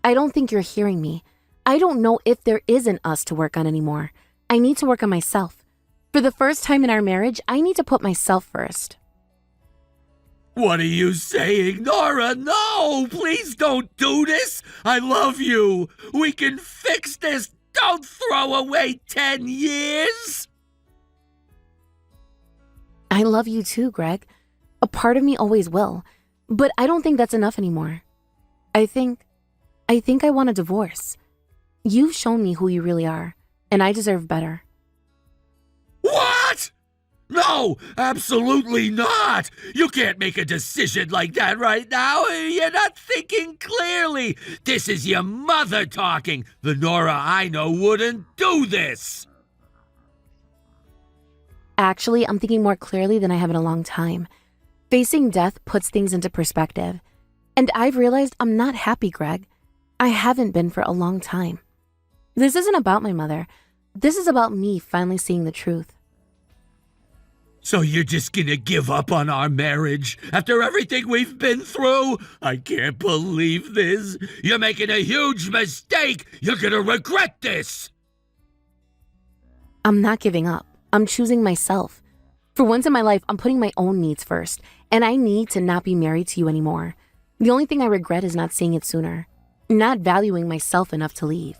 I don't think you're hearing me. I don't know if there is an us to work on anymore. I need to work on myself. For the first time in our marriage, I need to put myself first. What are you saying, Nora? No, please don't do this. I love you. We can fix this. Don't throw away 10 years. I love you too, Greg. A part of me always will. But I don't think that's enough anymore. I think I want a divorce. You've shown me who you really are, and I deserve better. What? No, absolutely not. You can't make a decision like that right now. You're not thinking clearly. This is your mother talking. The Nora I know wouldn't do this. Actually, I'm thinking more clearly than I have in a long time. Facing death puts things into perspective. And I've realized I'm not happy, Greg. I haven't been for a long time. This isn't about my mother. This is about me finally seeing the truth. So you're just gonna give up on our marriage after everything we've been through? I can't believe this. You're making a huge mistake. You're gonna regret this. I'm not giving up. I'm choosing myself. For once in my life, I'm putting my own needs first, and I need to not be married to you anymore. The only thing I regret is not seeing it sooner, not valuing myself enough to leave.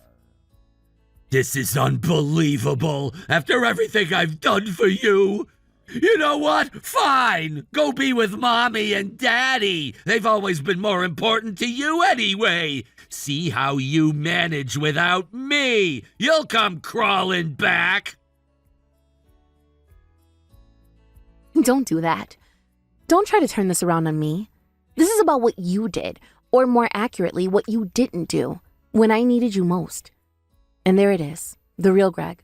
This is unbelievable. After everything I've done for you. You know what? Fine. Go be with Mommy and Daddy. They've always been more important to you anyway. See how you manage without me. You'll come crawling back. Don't do that. Don't try to turn this around on me. This is about what you did, or more accurately, what you didn't do, when I needed you most. And there it is, the real Greg,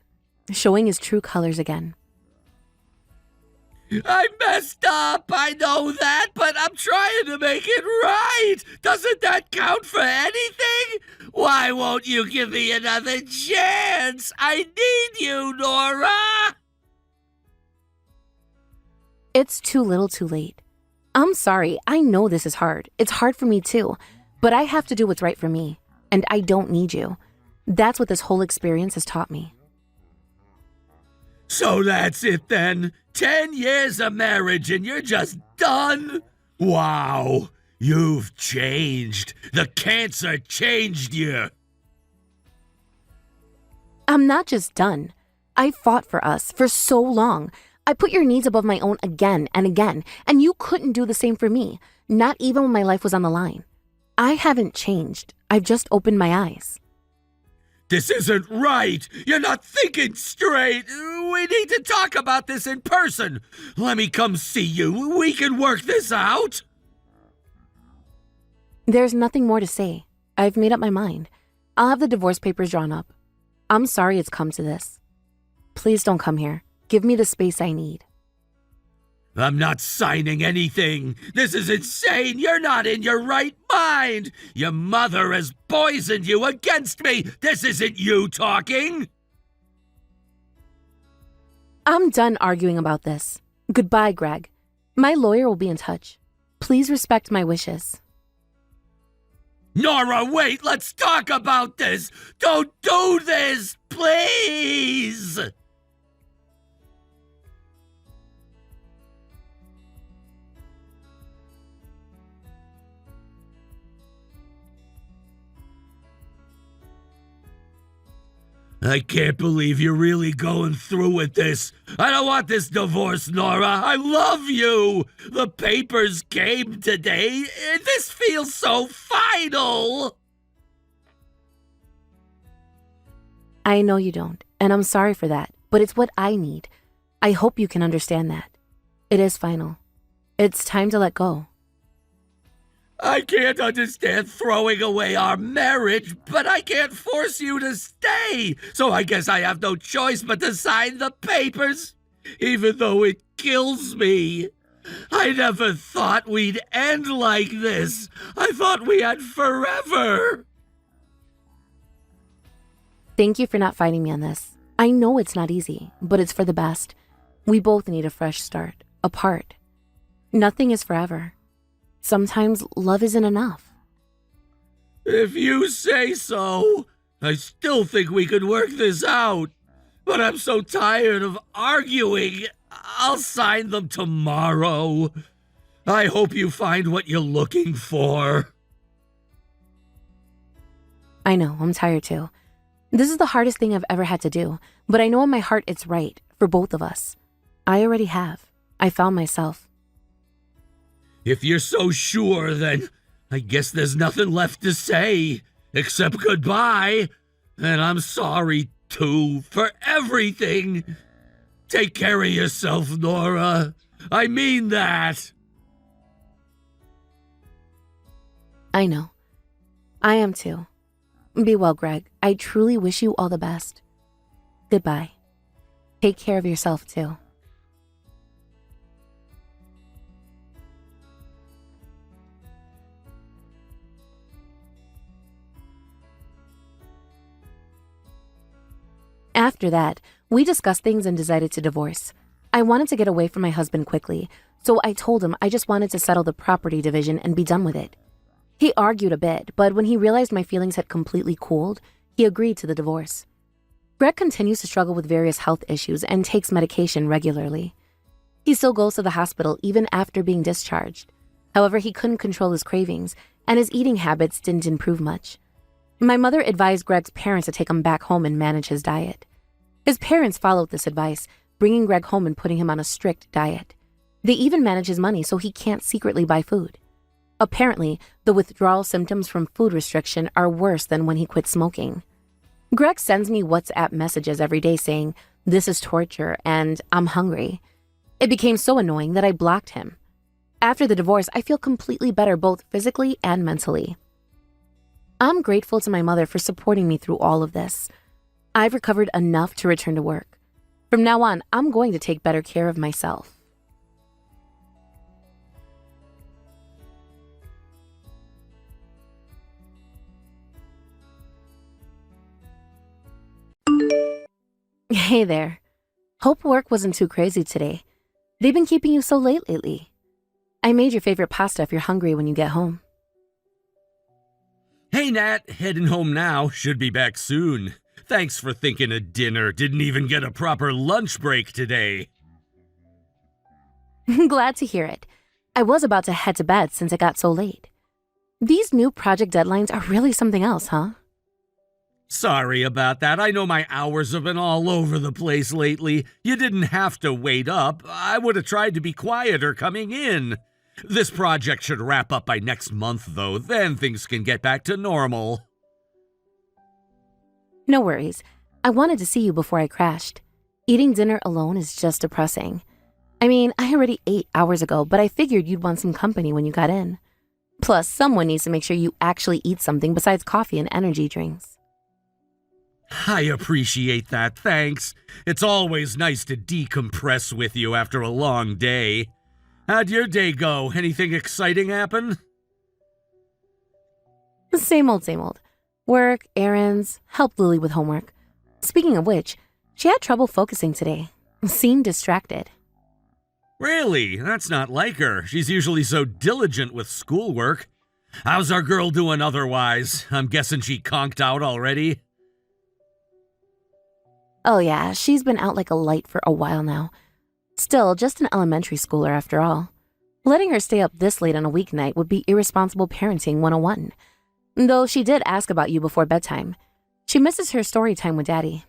showing his true colors again. I messed up, I know that, but I'm trying to make it right. Doesn't that count for anything? Why won't you give me another chance? I need you, Nora. It's too little too late. I'm sorry, I know this is hard. It's hard for me too, but I have to do what's right for me, and I don't need you. That's what this whole experience has taught me. So that's it then? 10 years of marriage and you're just done? Wow, you've changed. The cancer changed you. I'm not just done. I fought for us for so long. I put your needs above my own again and again, and you couldn't do the same for me, not even when my life was on the line. I haven't changed. I've just opened my eyes. This isn't right. You're not thinking straight. We need to talk about this in person. Let me come see you. We can work this out. There's nothing more to say. I've made up my mind. I'll have the divorce papers drawn up. I'm sorry it's come to this. Please don't come here. Give me the space I need. I'm not signing anything. This is insane. You're not in your right mind. Your mother has poisoned you against me. This isn't you talking. I'm done arguing about this. Goodbye, Greg. My lawyer will be in touch. Please respect my wishes. Nora, wait. Let's talk about this. Don't do this, please. I can't believe you're really going through with this. I don't want this divorce, Nora. I love you. The papers came today. This feels so final. I know you don't, and I'm sorry for that, but it's what I need. I hope you can understand that. It is final. It's time to let go. I can't understand throwing away our marriage, but I can't force you to stay. So I guess I have no choice but to sign the papers, even though it kills me. I never thought we'd end like this. I thought we had forever. Thank you for not fighting me on this. I know it's not easy, but it's for the best. We both need a fresh start, apart. Nothing is forever. Sometimes love isn't enough. If you say so, I still think we could work this out. But I'm so tired of arguing. I'll sign them tomorrow. I hope you find what you're looking for. I know, I'm tired too. This is the hardest thing I've ever had to do, but I know in my heart it's right, for both of us. I already have. I found myself. If you're so sure, then I guess there's nothing left to say, except goodbye. And I'm sorry, too, for everything. Take care of yourself, Nora. I mean that. I know. I am too. Be well, Greg. I truly wish you all the best. Goodbye. Take care of yourself, too. After that, we discussed things and decided to divorce. I wanted to get away from my husband quickly, so I told him I just wanted to settle the property division and be done with it. He argued a bit, but when he realized my feelings had completely cooled, he agreed to the divorce. Greg continues to struggle with various health issues and takes medication regularly. He still goes to the hospital even after being discharged. However, he couldn't control his cravings, and his eating habits didn't improve much. My mother advised Greg's parents to take him back home and manage his diet. His parents followed this advice, bringing Greg home and putting him on a strict diet. They even manage his money so he can't secretly buy food. Apparently, the withdrawal symptoms from food restriction are worse than when he quit smoking. Greg sends me WhatsApp messages every day saying, "This is torture," and "I'm hungry." It became so annoying that I blocked him. After the divorce, I feel completely better both physically and mentally. I'm grateful to my mother for supporting me through all of this. I've recovered enough to return to work. From now on, I'm going to take better care of myself. Hey there. Hope work wasn't too crazy today. They've been keeping you so late lately. I made your favorite pasta if you're hungry when you get home. Hey, Nat, heading home now. Should be back soon. Thanks for thinking of dinner. Didn't even get a proper lunch break today. Glad to hear it. I was about to head to bed since it got so late. These new project deadlines are really something else, huh? Sorry about that. I know my hours have been all over the place lately. You didn't have to wait up. I would have tried to be quieter coming in. This project should wrap up by next month, though. Then things can get back to normal. No worries. I wanted to see you before I crashed. Eating dinner alone is just depressing. I mean, I already ate hours ago, but I figured you'd want some company when you got in. Plus, someone needs to make sure you actually eat something besides coffee and energy drinks. I appreciate that, thanks. It's always nice to decompress with you after a long day. How'd your day go? Anything exciting happen? Same old, same old. Work, errands, helped Lily with homework. Speaking of which, she had trouble focusing today. Seemed distracted. Really? That's not like her. She's usually so diligent with schoolwork. How's our girl doing otherwise? I'm guessing she conked out already? Oh yeah, she's been out like a light for a while now. Still, just an elementary schooler after all. Letting her stay up this late on a weeknight would be irresponsible parenting 101. Though she did ask about you before bedtime. She misses her story time with Daddy.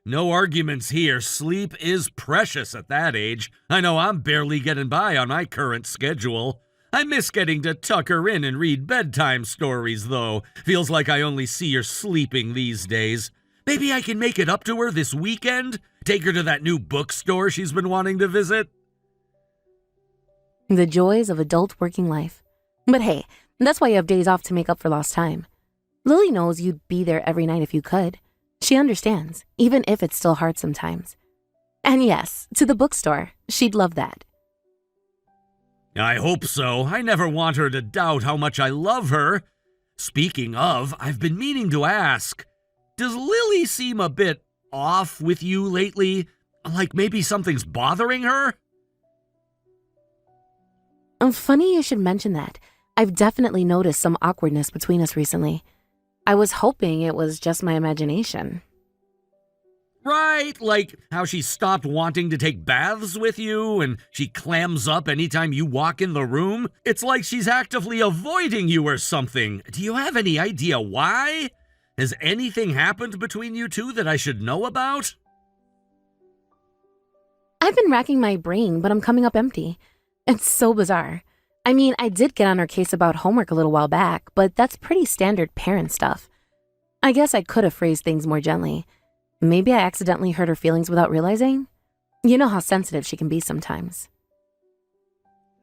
No arguments here. Sleep is precious at that age. I know I'm barely getting by on my current schedule. I miss getting to tuck her in and read bedtime stories, though. Feels like I only see her sleeping these days. Maybe I can make it up to her this weekend? Take her to that new bookstore she's been wanting to visit? The joys of adult working life. But hey, that's why you have days off to make up for lost time. Lily knows you'd be there every night if you could. She understands, even if it's still hard sometimes. And yes, to the bookstore. She'd love that. I hope so. I never want her to doubt how much I love her. Speaking of, I've been meaning to ask, does Lily seem a bit off with you lately? Like maybe something's bothering her? Funny you should mention that. I've definitely noticed some awkwardness between us recently. I was hoping it was just my imagination. Right, like how she stopped wanting to take baths with you and she clams up anytime you walk in the room. It's like she's actively avoiding you or something. Do you have any idea why? Has anything happened between you two that I should know about? I've been racking my brain, but I'm coming up empty. It's so bizarre. I mean, I did get on her case about homework a little while back, but that's pretty standard parent stuff. I guess I could have phrased things more gently. Maybe I accidentally hurt her feelings without realizing? You know how sensitive she can be sometimes.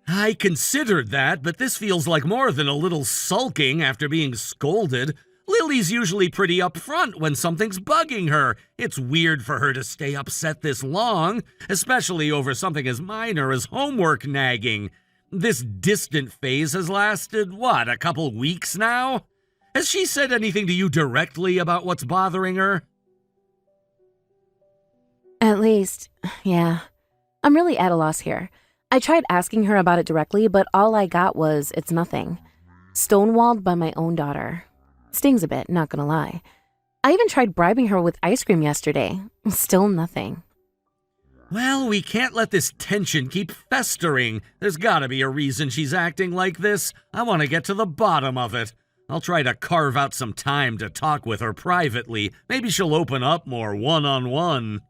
I considered that, but this feels like more than a little sulking after being scolded. Lily's usually pretty upfront when something's bugging her. It's weird for her to stay upset this long, especially over something as minor as homework nagging. This distant phase has lasted, what, a couple weeks now? Has she said anything to you directly about what's bothering her? At least, yeah. I'm really at a loss here. I tried asking her about it directly, but all I got was, it's nothing. Stonewalled by my own daughter. Stings a bit, not gonna lie. I even tried bribing her with ice cream yesterday. Still nothing. Well, we can't let this tension keep festering. There's gotta be a reason she's acting like this. I want to get to the bottom of it. I'll try to carve out some time to talk with her privately. Maybe she'll open up more one-on-one.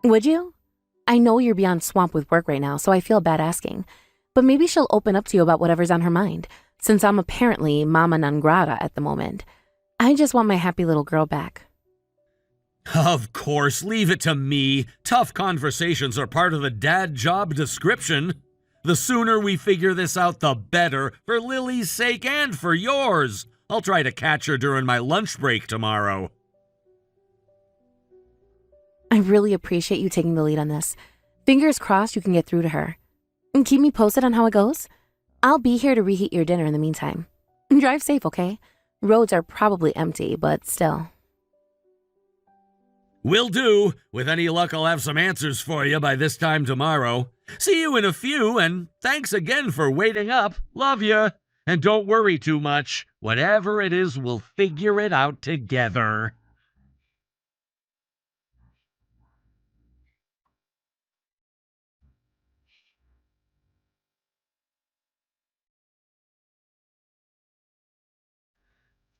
Would you? I know you're beyond swamped with work right now, so I feel bad asking. But maybe she'll open up to you about whatever's on her mind, since I'm apparently mama non grata at the moment. I just want my happy little girl back. Of course, leave it to me. Tough conversations are part of the dad job description. The sooner we figure this out, the better, for Lily's sake and for yours. I'll try to catch her during my lunch break tomorrow. I really appreciate you taking the lead on this. Fingers crossed you can get through to her. And keep me posted on how it goes. I'll be here to reheat your dinner in the meantime. Drive safe, okay? Roads are probably empty, but still. Will do. With any luck, I'll have some answers for you by this time tomorrow. See you in a few, and thanks again for waiting up. Love ya. And don't worry too much. Whatever it is, we'll figure it out together.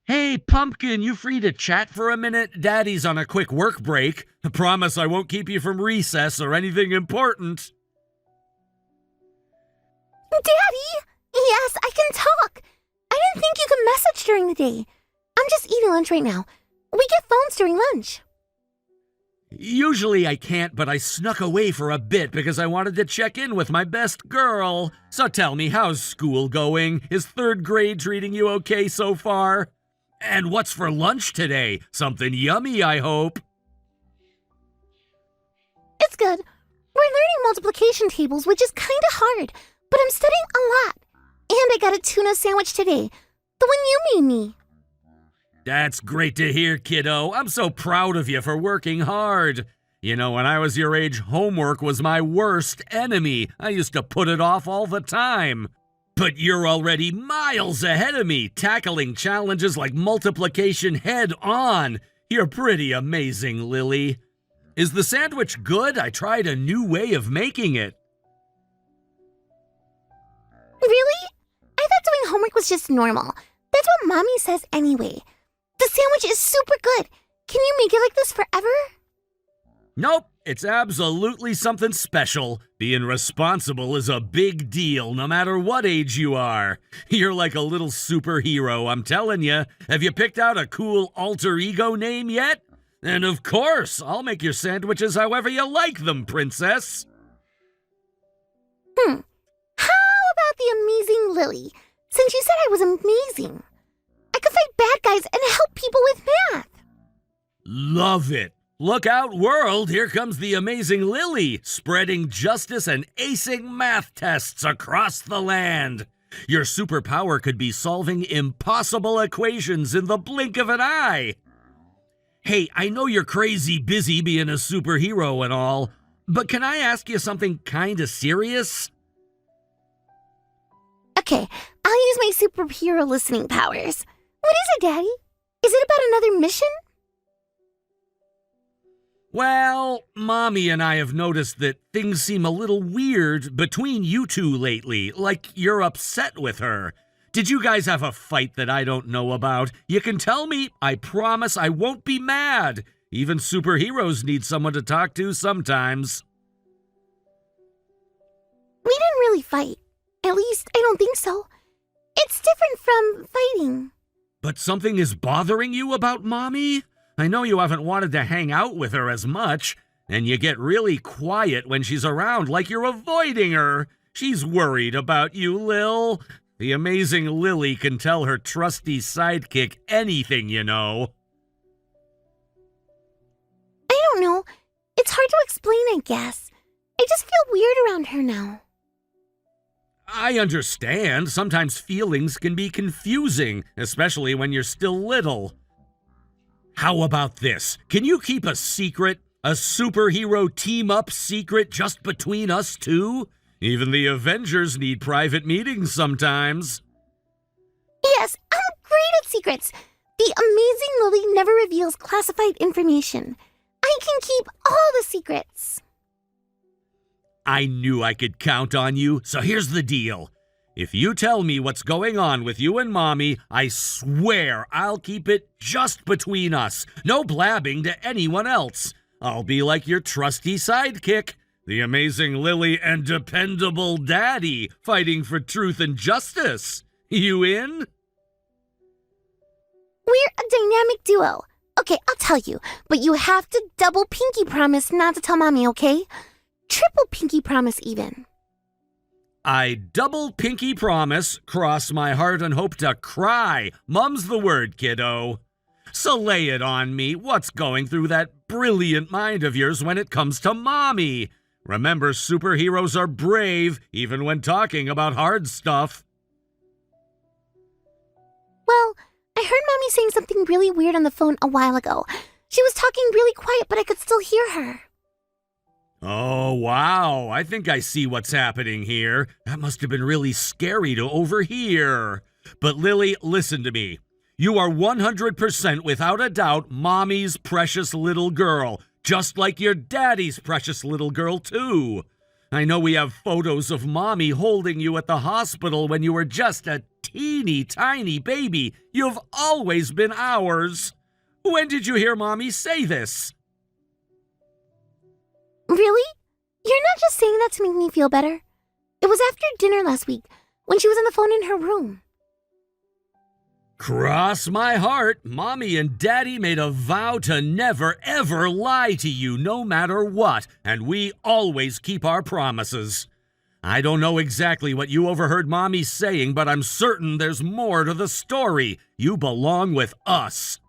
Hey, Pumpkin, you free to chat for a minute? Daddy's on a quick work break. I promise I won't keep you from recess or anything important. Daddy! Yes, I can talk. I didn't think you could message during the day. I'm just eating lunch right now. We get phones during lunch. Usually I can't, but I snuck away for a bit because I wanted to check in with my best girl. So tell me, how's school going? Is third grade treating you okay so far? And what's for lunch today? Something yummy, I hope. It's good. We're learning multiplication tables, which is kind of hard, but I'm studying a lot. And I got a tuna sandwich today, the one you made me. That's great to hear, kiddo. I'm so proud of you for working hard. You know, when I was your age, homework was my worst enemy. I used to put it off all the time. But you're already miles ahead of me, tackling challenges like multiplication head on. You're pretty amazing, Lily. Is the sandwich good? I tried a new way of making it. Really? I thought doing homework was just normal. That's what Mommy says anyway. The sandwich is super good. Can you make it like this forever? Nope, it's absolutely something special. Being responsible is a big deal, no matter what age you are. You're like a little superhero, I'm telling you. Have you picked out a cool alter ego name yet? And of course, I'll make your sandwiches however you like them, princess. How about the amazing Lily? Since you said I was amazing, I could fight bad guys and help people with math. Love it. Look out, world! Here comes the amazing Lily, spreading justice and acing math tests across the land. Your superpower could be solving impossible equations in the blink of an eye. Hey, I know you're crazy busy being a superhero and all, but can I ask you something kinda serious? Okay, I'll use my superhero listening powers. What is it, Daddy? Is it about another mission? Well, Mommy and I have noticed that things seem a little weird between you two lately, like you're upset with her. Did you guys have a fight that I don't know about? You can tell me, I promise I won't be mad. Even superheroes need someone to talk to sometimes. We didn't really fight. At least, I don't think so. It's different from fighting. But something is bothering you about Mommy? I know you haven't wanted to hang out with her as much, and you get really quiet when she's around, like you're avoiding her. She's worried about you, Lil. The amazing Lily can tell her trusty sidekick anything, you know. I don't know. It's hard to explain, I guess. I just feel weird around her now. I understand. Sometimes feelings can be confusing, especially when you're still little. How about this? Can you keep a secret? A superhero team-up secret just between us two? Even the Avengers need private meetings sometimes. Yes, I'm great at secrets. The amazing Lily never reveals classified information. I can keep all the secrets. I knew I could count on you, so here's the deal. If you tell me what's going on with you and Mommy, I swear I'll keep it just between us. No blabbing to anyone else. I'll be like your trusty sidekick, the amazing Lily and dependable Daddy, fighting for truth and justice. You in? We're a dynamic duo. Okay, I'll tell you, but you have to double pinky promise not to tell Mommy, okay? Triple pinky promise even. I double pinky promise, cross my heart and hope to cry. Mum's the word, kiddo. So lay it on me. What's going through that brilliant mind of yours when it comes to Mommy? Remember, superheroes are brave, even when talking about hard stuff. Well, I heard Mommy saying something really weird on the phone a while ago. She was talking really quiet, but I could still hear her. Oh, wow. I think I see what's happening here. That must have been really scary to overhear. But Lily, listen to me. You are 100% without a doubt Mommy's precious little girl, just like your daddy's precious little girl, too. I know we have photos of Mommy holding you at the hospital when you were just a teeny tiny baby. You've always been ours. When did you hear Mommy say this? Really? You're not just saying that to make me feel better. It was after dinner last week, when she was on the phone in her room. Cross my heart, Mommy and Daddy made a vow to never, ever lie to you, no matter what, and we always keep our promises. I don't know exactly what you overheard Mommy saying, but I'm certain there's more to the story. You belong with us.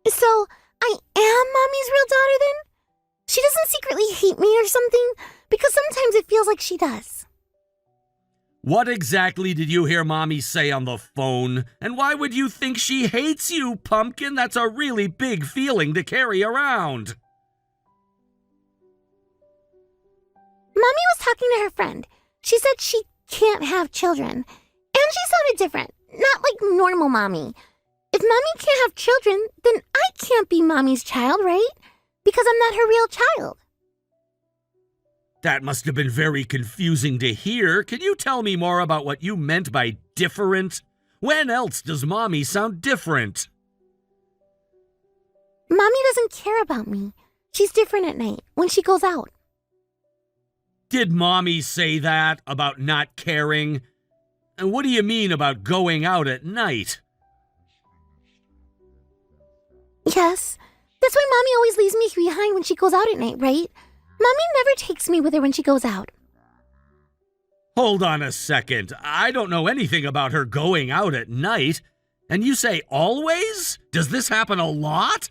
So, I am Mommy's real daughter then? She doesn't secretly hate me or something? Because sometimes it feels like she does. What exactly did you hear Mommy say on the phone? And why would you think she hates you, Pumpkin? That's a really big feeling to carry around. Mommy was talking to her friend. She said she can't have children. And she sounded different, not like normal Mommy. If Mommy can't have children, then I can't be Mommy's child, right? Because I'm not her real child. That must have been very confusing to hear. Can you tell me more about what you meant by different? When else does Mommy sound different? Mommy doesn't care about me. She's different at night, when she goes out. Did Mommy say that about not caring? And what do you mean about going out at night? Yes. That's why Mommy always leaves me behind when she goes out at night, right? Mommy never takes me with her when she goes out. Hold on a second. I don't know anything about her going out at night. And you say always? Does this happen a lot?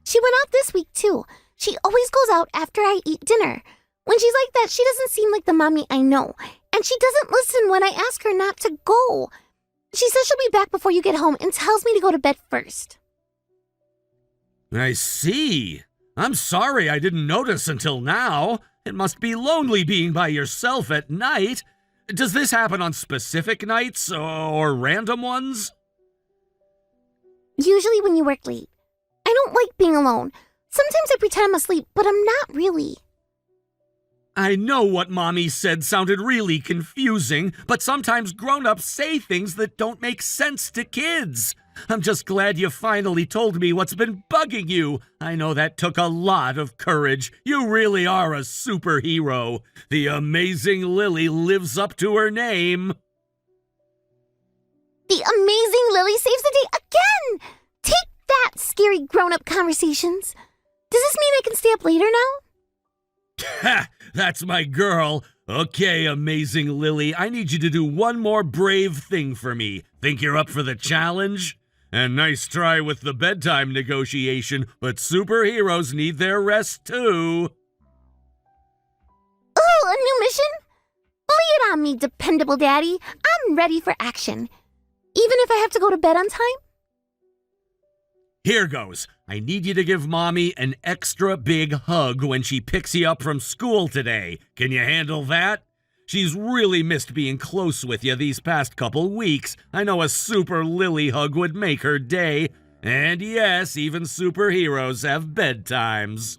She went out this week, too. She always goes out after I eat dinner. When she's like that, she doesn't seem like the mommy I know. And she doesn't listen when I ask her not to go. She says she'll be back before you get home and tells me to go to bed first. I see. I'm sorry I didn't notice until now. It must be lonely being by yourself at night. Does this happen on specific nights or random ones? Usually when you work late. I don't like being alone. Sometimes I pretend I'm asleep, but I'm not really. I know what Mommy said sounded really confusing, but sometimes grown-ups say things that don't make sense to kids. I'm just glad you finally told me what's been bugging you. I know that took a lot of courage. You really are a superhero. The amazing Lily lives up to her name. The amazing Lily saves the day again! Take that, scary grown-up conversations. Does this mean I can stay up later now? Ha! That's my girl. Okay, amazing Lily, I need you to do one more brave thing for me. Think you're up for the challenge? And nice try with the bedtime negotiation, but superheroes need their rest too. Oh, a new mission? Lay it on me, dependable daddy. I'm ready for action. Even if I have to go to bed on time? Here goes. I need you to give Mommy an extra big hug when she picks you up from school today. Can you handle that? She's really missed being close with you these past couple weeks. I know a super Lily hug would make her day. And yes, even superheroes have bedtimes.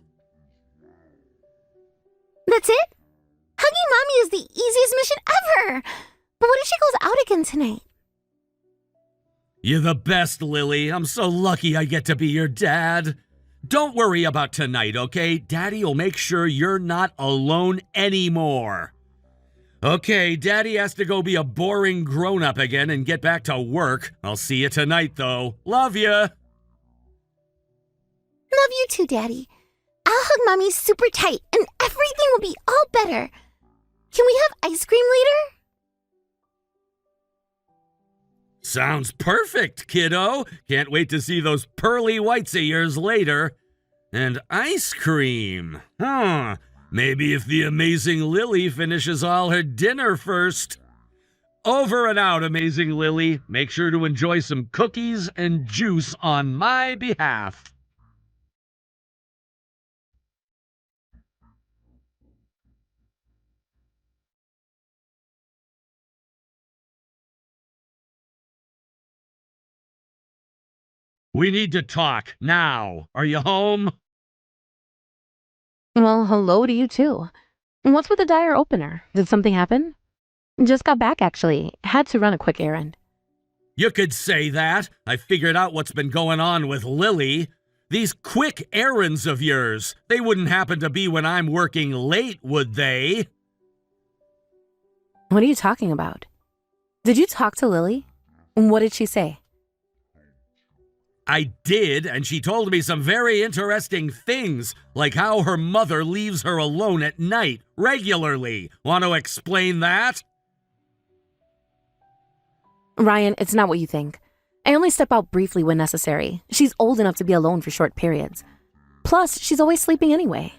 That's it? Hugging mommy is the easiest mission ever. But what if she goes out again tonight? You're the best, Lily. I'm so lucky I get to be your dad. Don't worry about tonight, okay? Daddy will make sure you're not alone anymore. Okay, Daddy has to go be a boring grown-up again and get back to work. I'll see you tonight, though. Love ya! Love you too, Daddy. I'll hug mommy super tight and everything will be all better. Can we have ice cream later? Sounds perfect, kiddo. Can't wait to see those pearly whites of yours later. And ice cream. Maybe if the amazing Lily finishes all her dinner first. Over and out, amazing Lily. Make sure to enjoy some cookies and juice on my behalf. We need to talk now. Are you home? Well, hello to you too. What's with the dire opener? Did something happen? Just got back, actually. Had to run a quick errand. You could say that. I figured out what's been going on with Lily. These quick errands of yours, they wouldn't happen to be when I'm working late, would they? What are you talking about? Did you talk to Lily? What did she say? I did, and she told me some very interesting things, like how her mother leaves her alone at night, regularly. Want to explain that? Ryan, it's not what you think. I only step out briefly when necessary. She's old enough to be alone for short periods. Plus, she's always sleeping anyway.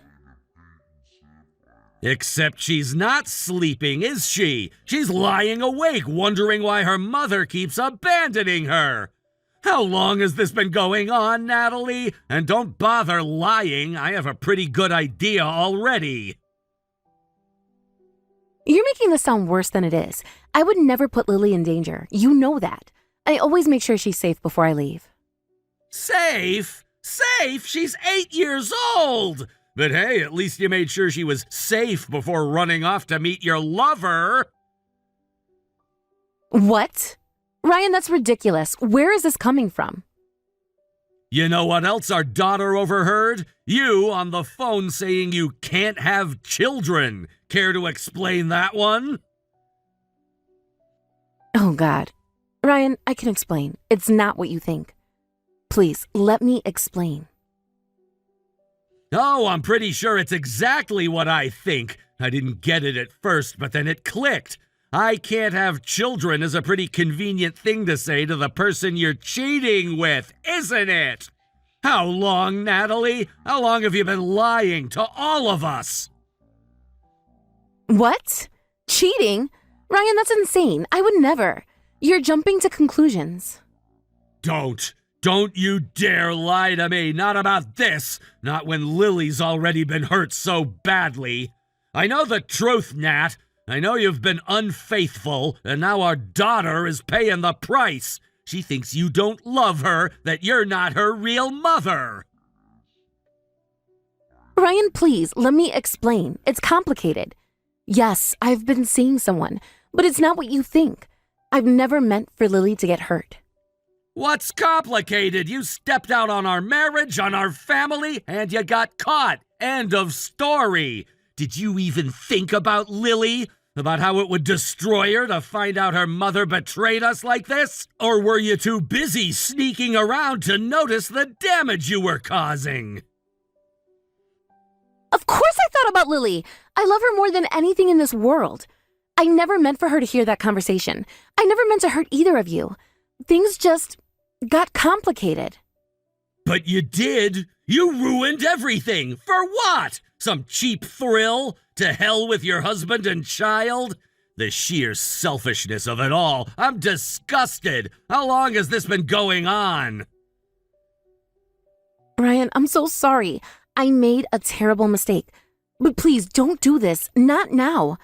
Except she's not sleeping, is she? She's lying awake, wondering why her mother keeps abandoning her. How long has this been going on, Natalie? And don't bother lying. I have a pretty good idea already. You're making this sound worse than it is. I would never put Lily in danger. You know that. I always make sure she's safe before I leave. Safe? Safe? She's 8 years old! But hey, at least you made sure she was safe before running off to meet your lover. What? Ryan, that's ridiculous. Where is this coming from? You know what else our daughter overheard? You on the phone saying you can't have children. Care to explain that one? Oh, God. Ryan, I can explain. It's not what you think. Please, let me explain. Oh, I'm pretty sure it's exactly what I think. I didn't get it at first, but then it clicked. I can't have children is a pretty convenient thing to say to the person you're cheating with, isn't it? How long, Natalie? How long have you been lying to all of us? What? Cheating? Ryan, that's insane. I would never. You're jumping to conclusions. Don't you dare lie to me. Not about this. Not when Lily's already been hurt so badly. I know the truth, Nat. I know you've been unfaithful, and now our daughter is paying the price. She thinks you don't love her, that you're not her real mother. Ryan, please, let me explain. It's complicated. Yes, I've been seeing someone, but it's not what you think. I've never meant for Lily to get hurt. What's complicated? You stepped out on our marriage, on our family, and you got caught. End of story. Did you even think about Lily? About how it would destroy her to find out her mother betrayed us like this? Or were you too busy sneaking around to notice the damage you were causing? Of course I thought about Lily. I love her more than anything in this world. I never meant for her to hear that conversation. I never meant to hurt either of you. Things just got complicated. But you did. You ruined everything. For what? Some cheap thrill? To hell with your husband and child? The sheer selfishness of it all. I'm disgusted. How long has this been going on? Ryan, I'm so sorry. I made a terrible mistake. But please don't do this. Not now.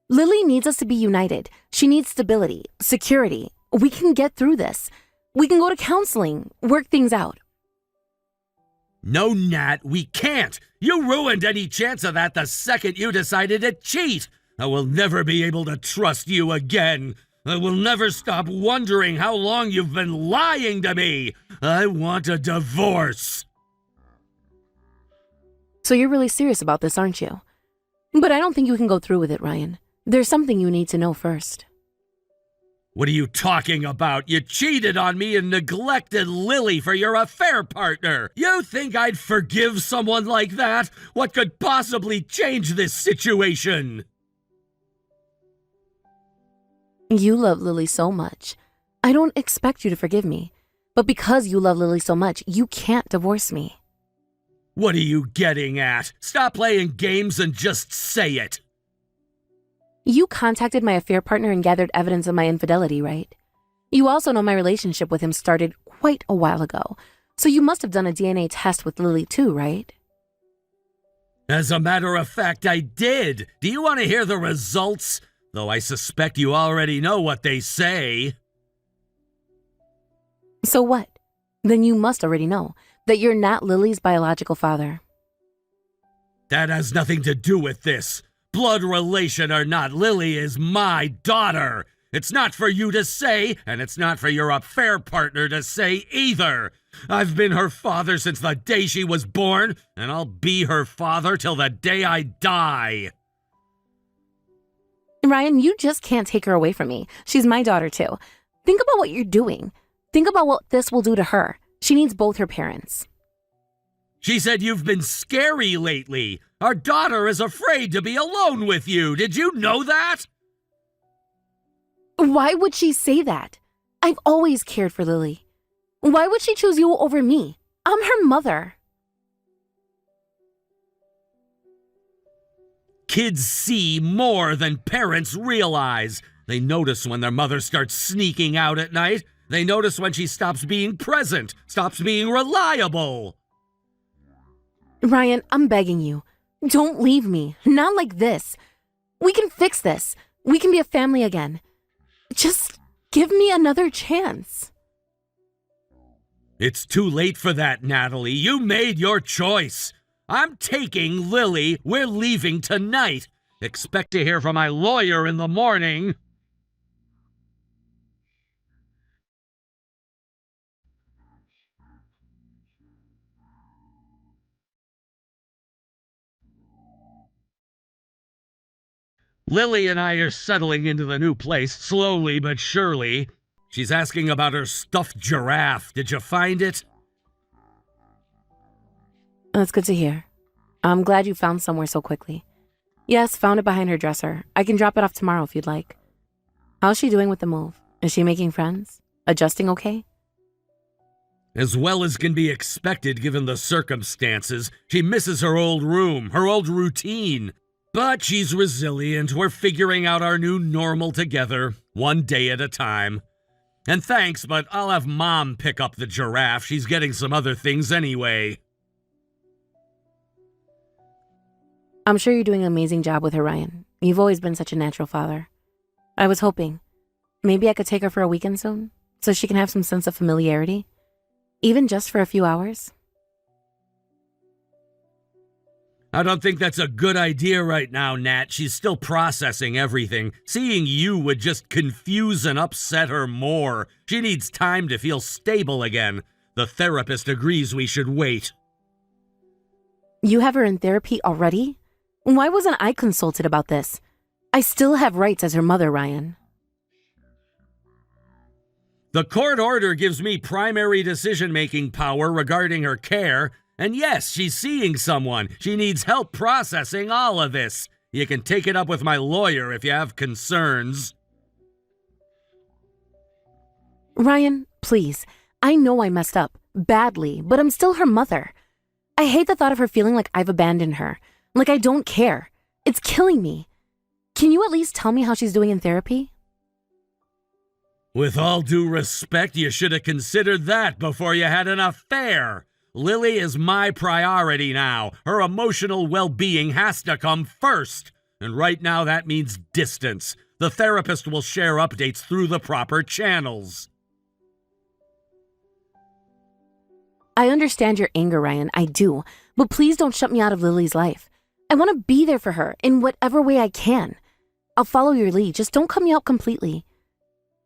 Lily needs us to be united. She needs stability, security. We can get through this. We can go to counseling, work things out. No, Nat, we can't. You ruined any chance of that the second you decided to cheat. I will never be able to trust you again. I will never stop wondering how long you've been lying to me. I want a divorce. So you're really serious about this, aren't you? But I don't think you can go through with it, Ryan. There's something you need to know first. What are you talking about? You cheated on me and neglected Lily for your affair partner. You think I'd forgive someone like that? What could possibly change this situation? You love Lily so much. I don't expect you to forgive me. But because you love Lily so much, you can't divorce me. What are you getting at? Stop playing games and just say it. You contacted my affair partner and gathered evidence of my infidelity, right? You also know my relationship with him started quite a while ago, so you must have done a DNA test with Lily too, right? As a matter of fact, I did. Do you want to hear the results? Though I suspect you already know what they say. So what? Then you must already know that you're not Lily's biological father. That has nothing to do with this. Blood relation or not, Lily is my daughter. It's not for you to say, and it's not for your affair partner to say either. I've been her father since the day she was born, and I'll be her father till the day I die. Ryan, you just can't take her away from me. She's my daughter too. Think about what you're doing. Think about what this will do to her. She needs both her parents. She said you've been scary lately. Our daughter is afraid to be alone with you. Did you know that? Why would she say that? I've always cared for Lily. Why would she choose you over me? I'm her mother. Kids see more than parents realize. They notice when their mother starts sneaking out at night. They notice when she stops being present, stops being reliable. Ryan, I'm begging you. Don't leave me. Not like this. We can fix this. We can be a family again. Just give me another chance. It's too late for that, Natalie. You made your choice. I'm taking Lily. We're leaving tonight. Expect to hear from my lawyer in the morning. Lily and I are settling into the new place, slowly but surely. She's asking about her stuffed giraffe. Did you find it? That's good to hear. I'm glad you found somewhere so quickly. Yes, found it behind her dresser. I can drop it off tomorrow if you'd like. How's she doing with the move? Is she making friends? Adjusting okay? As well as can be expected given the circumstances. She misses her old room, her old routine. But she's resilient. We're figuring out our new normal together, one day at a time. And thanks, but I'll have Mom pick up the giraffe. She's getting some other things anyway. I'm sure you're doing an amazing job with her, Ryan. You've always been such a natural father. I was hoping maybe I could take her for a weekend soon, so she can have some sense of familiarity, even just for a few hours. I don't think that's a good idea right now, Nat. She's still processing everything. Seeing you would just confuse and upset her more. She needs time to feel stable again. The therapist agrees we should wait. You have her in therapy already? Why wasn't I consulted about this? I still have rights as her mother, Ryan. The court order gives me primary decision-making power regarding her care. And yes, she's seeing someone. She needs help processing all of this. You can take it up with my lawyer if you have concerns. Ryan, please. I know I messed up. Badly. But I'm still her mother. I hate the thought of her feeling like I've abandoned her. Like I don't care. It's killing me. Can you at least tell me how she's doing in therapy? With all due respect, you should have considered that before you had an affair. Lily is my priority now. Her emotional well-being has to come first. And right now that means distance. The therapist will share updates through the proper channels. I understand your anger, Ryan. I do. But please don't shut me out of Lily's life. I want to be there for her in whatever way I can. I'll follow your lead. Just don't cut me out completely.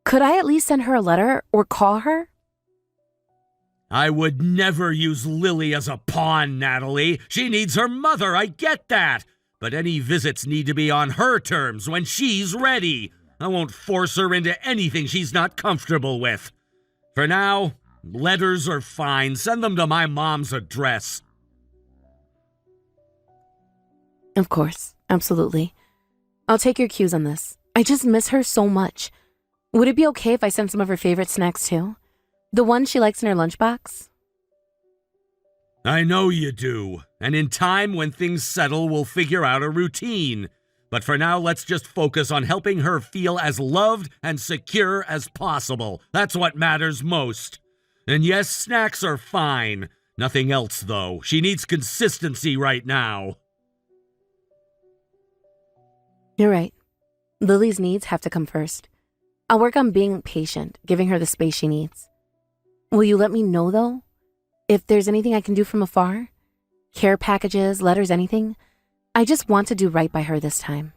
Could I at least send her a letter or call her? I would never use Lily as a pawn, Natalie. She needs her mother, I get that. But any visits need to be on her terms when she's ready. I won't force her into anything she's not comfortable with. For now, letters are fine. Send them to my mom's address. Of course, absolutely. I'll take your cues on this. I just miss her so much. Would it be okay if I sent some of her favorite snacks too? The ones she likes in her lunchbox? I know you do. And in time, when things settle, we'll figure out a routine. But for now, let's just focus on helping her feel as loved and secure as possible. That's what matters most. And yes, snacks are fine. Nothing else, though. She needs consistency right now. You're right. Lily's needs have to come first. I'll work on being patient, giving her the space she needs. Will you let me know, though? If there's anything I can do from afar? Care packages, letters, anything? I just want to do right by her this time.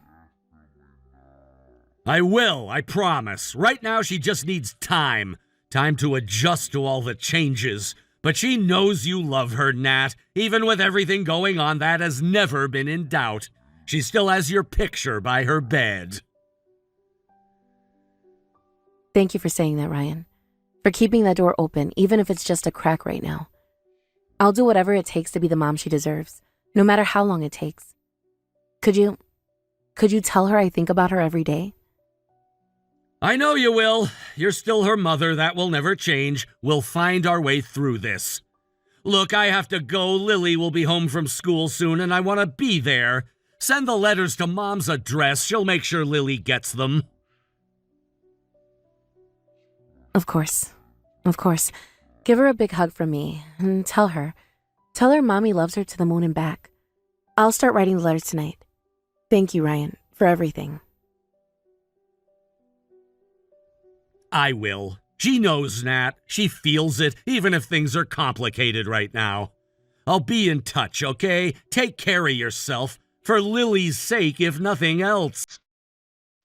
I will, I promise. Right now, she just needs time. Time to adjust to all the changes. But she knows you love her, Nat. Even with everything going on, that has never been in doubt. She still has your picture by her bed. Thank you for saying that, Ryan. For keeping that door open, even if it's just a crack right now. I'll do whatever it takes to be the mom she deserves, no matter how long it takes. Could you tell her I think about her every day? I know you will. You're still her mother. That will never change. We'll find our way through this. Look, I have to go. Lily will be home from school soon, and I want to be there. Send the letters to Mom's address. She'll make sure Lily gets them. Of course. Of course. Give her a big hug from me, and tell her Mommy loves her to the moon and back. I'll start writing the letters tonight. Thank you, Ryan, for everything. I will. She knows, Nat. She feels it, even if things are complicated right now. I'll be in touch, okay? Take care of yourself, for Lily's sake, if nothing else.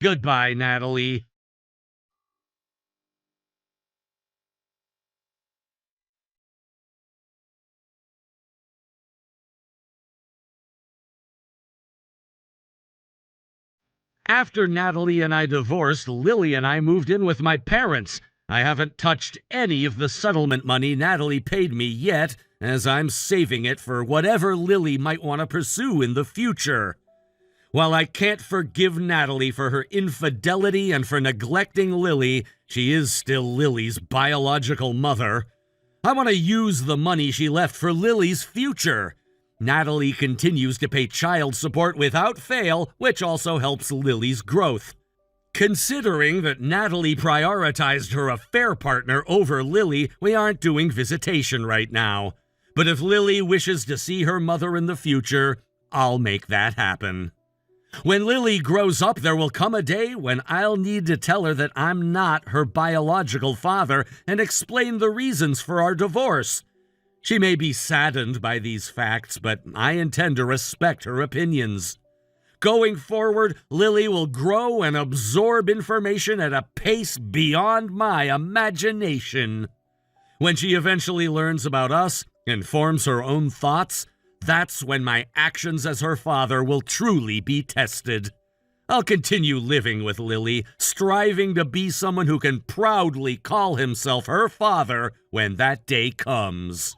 Goodbye, Natalie. After Natalie and I divorced, Lily and I moved in with my parents. I haven't touched any of the settlement money Natalie paid me yet, as I'm saving it for whatever Lily might want to pursue in the future. While I can't forgive Natalie for her infidelity and for neglecting Lily, she is still Lily's biological mother. I want to use the money she left for Lily's future. Natalie continues to pay child support without fail, which also helps Lily's growth. Considering that Natalie prioritized her affair partner over Lily, we aren't doing visitation right now. But if Lily wishes to see her mother in the future, I'll make that happen. When Lily grows up, there will come a day when I'll need to tell her that I'm not her biological father and explain the reasons for our divorce. She may be saddened by these facts, but I intend to respect her opinions. Going forward, Lily will grow and absorb information at a pace beyond my imagination. When she eventually learns about us and forms her own thoughts, that's when my actions as her father will truly be tested. I'll continue living with Lily, striving to be someone who can proudly call himself her father when that day comes.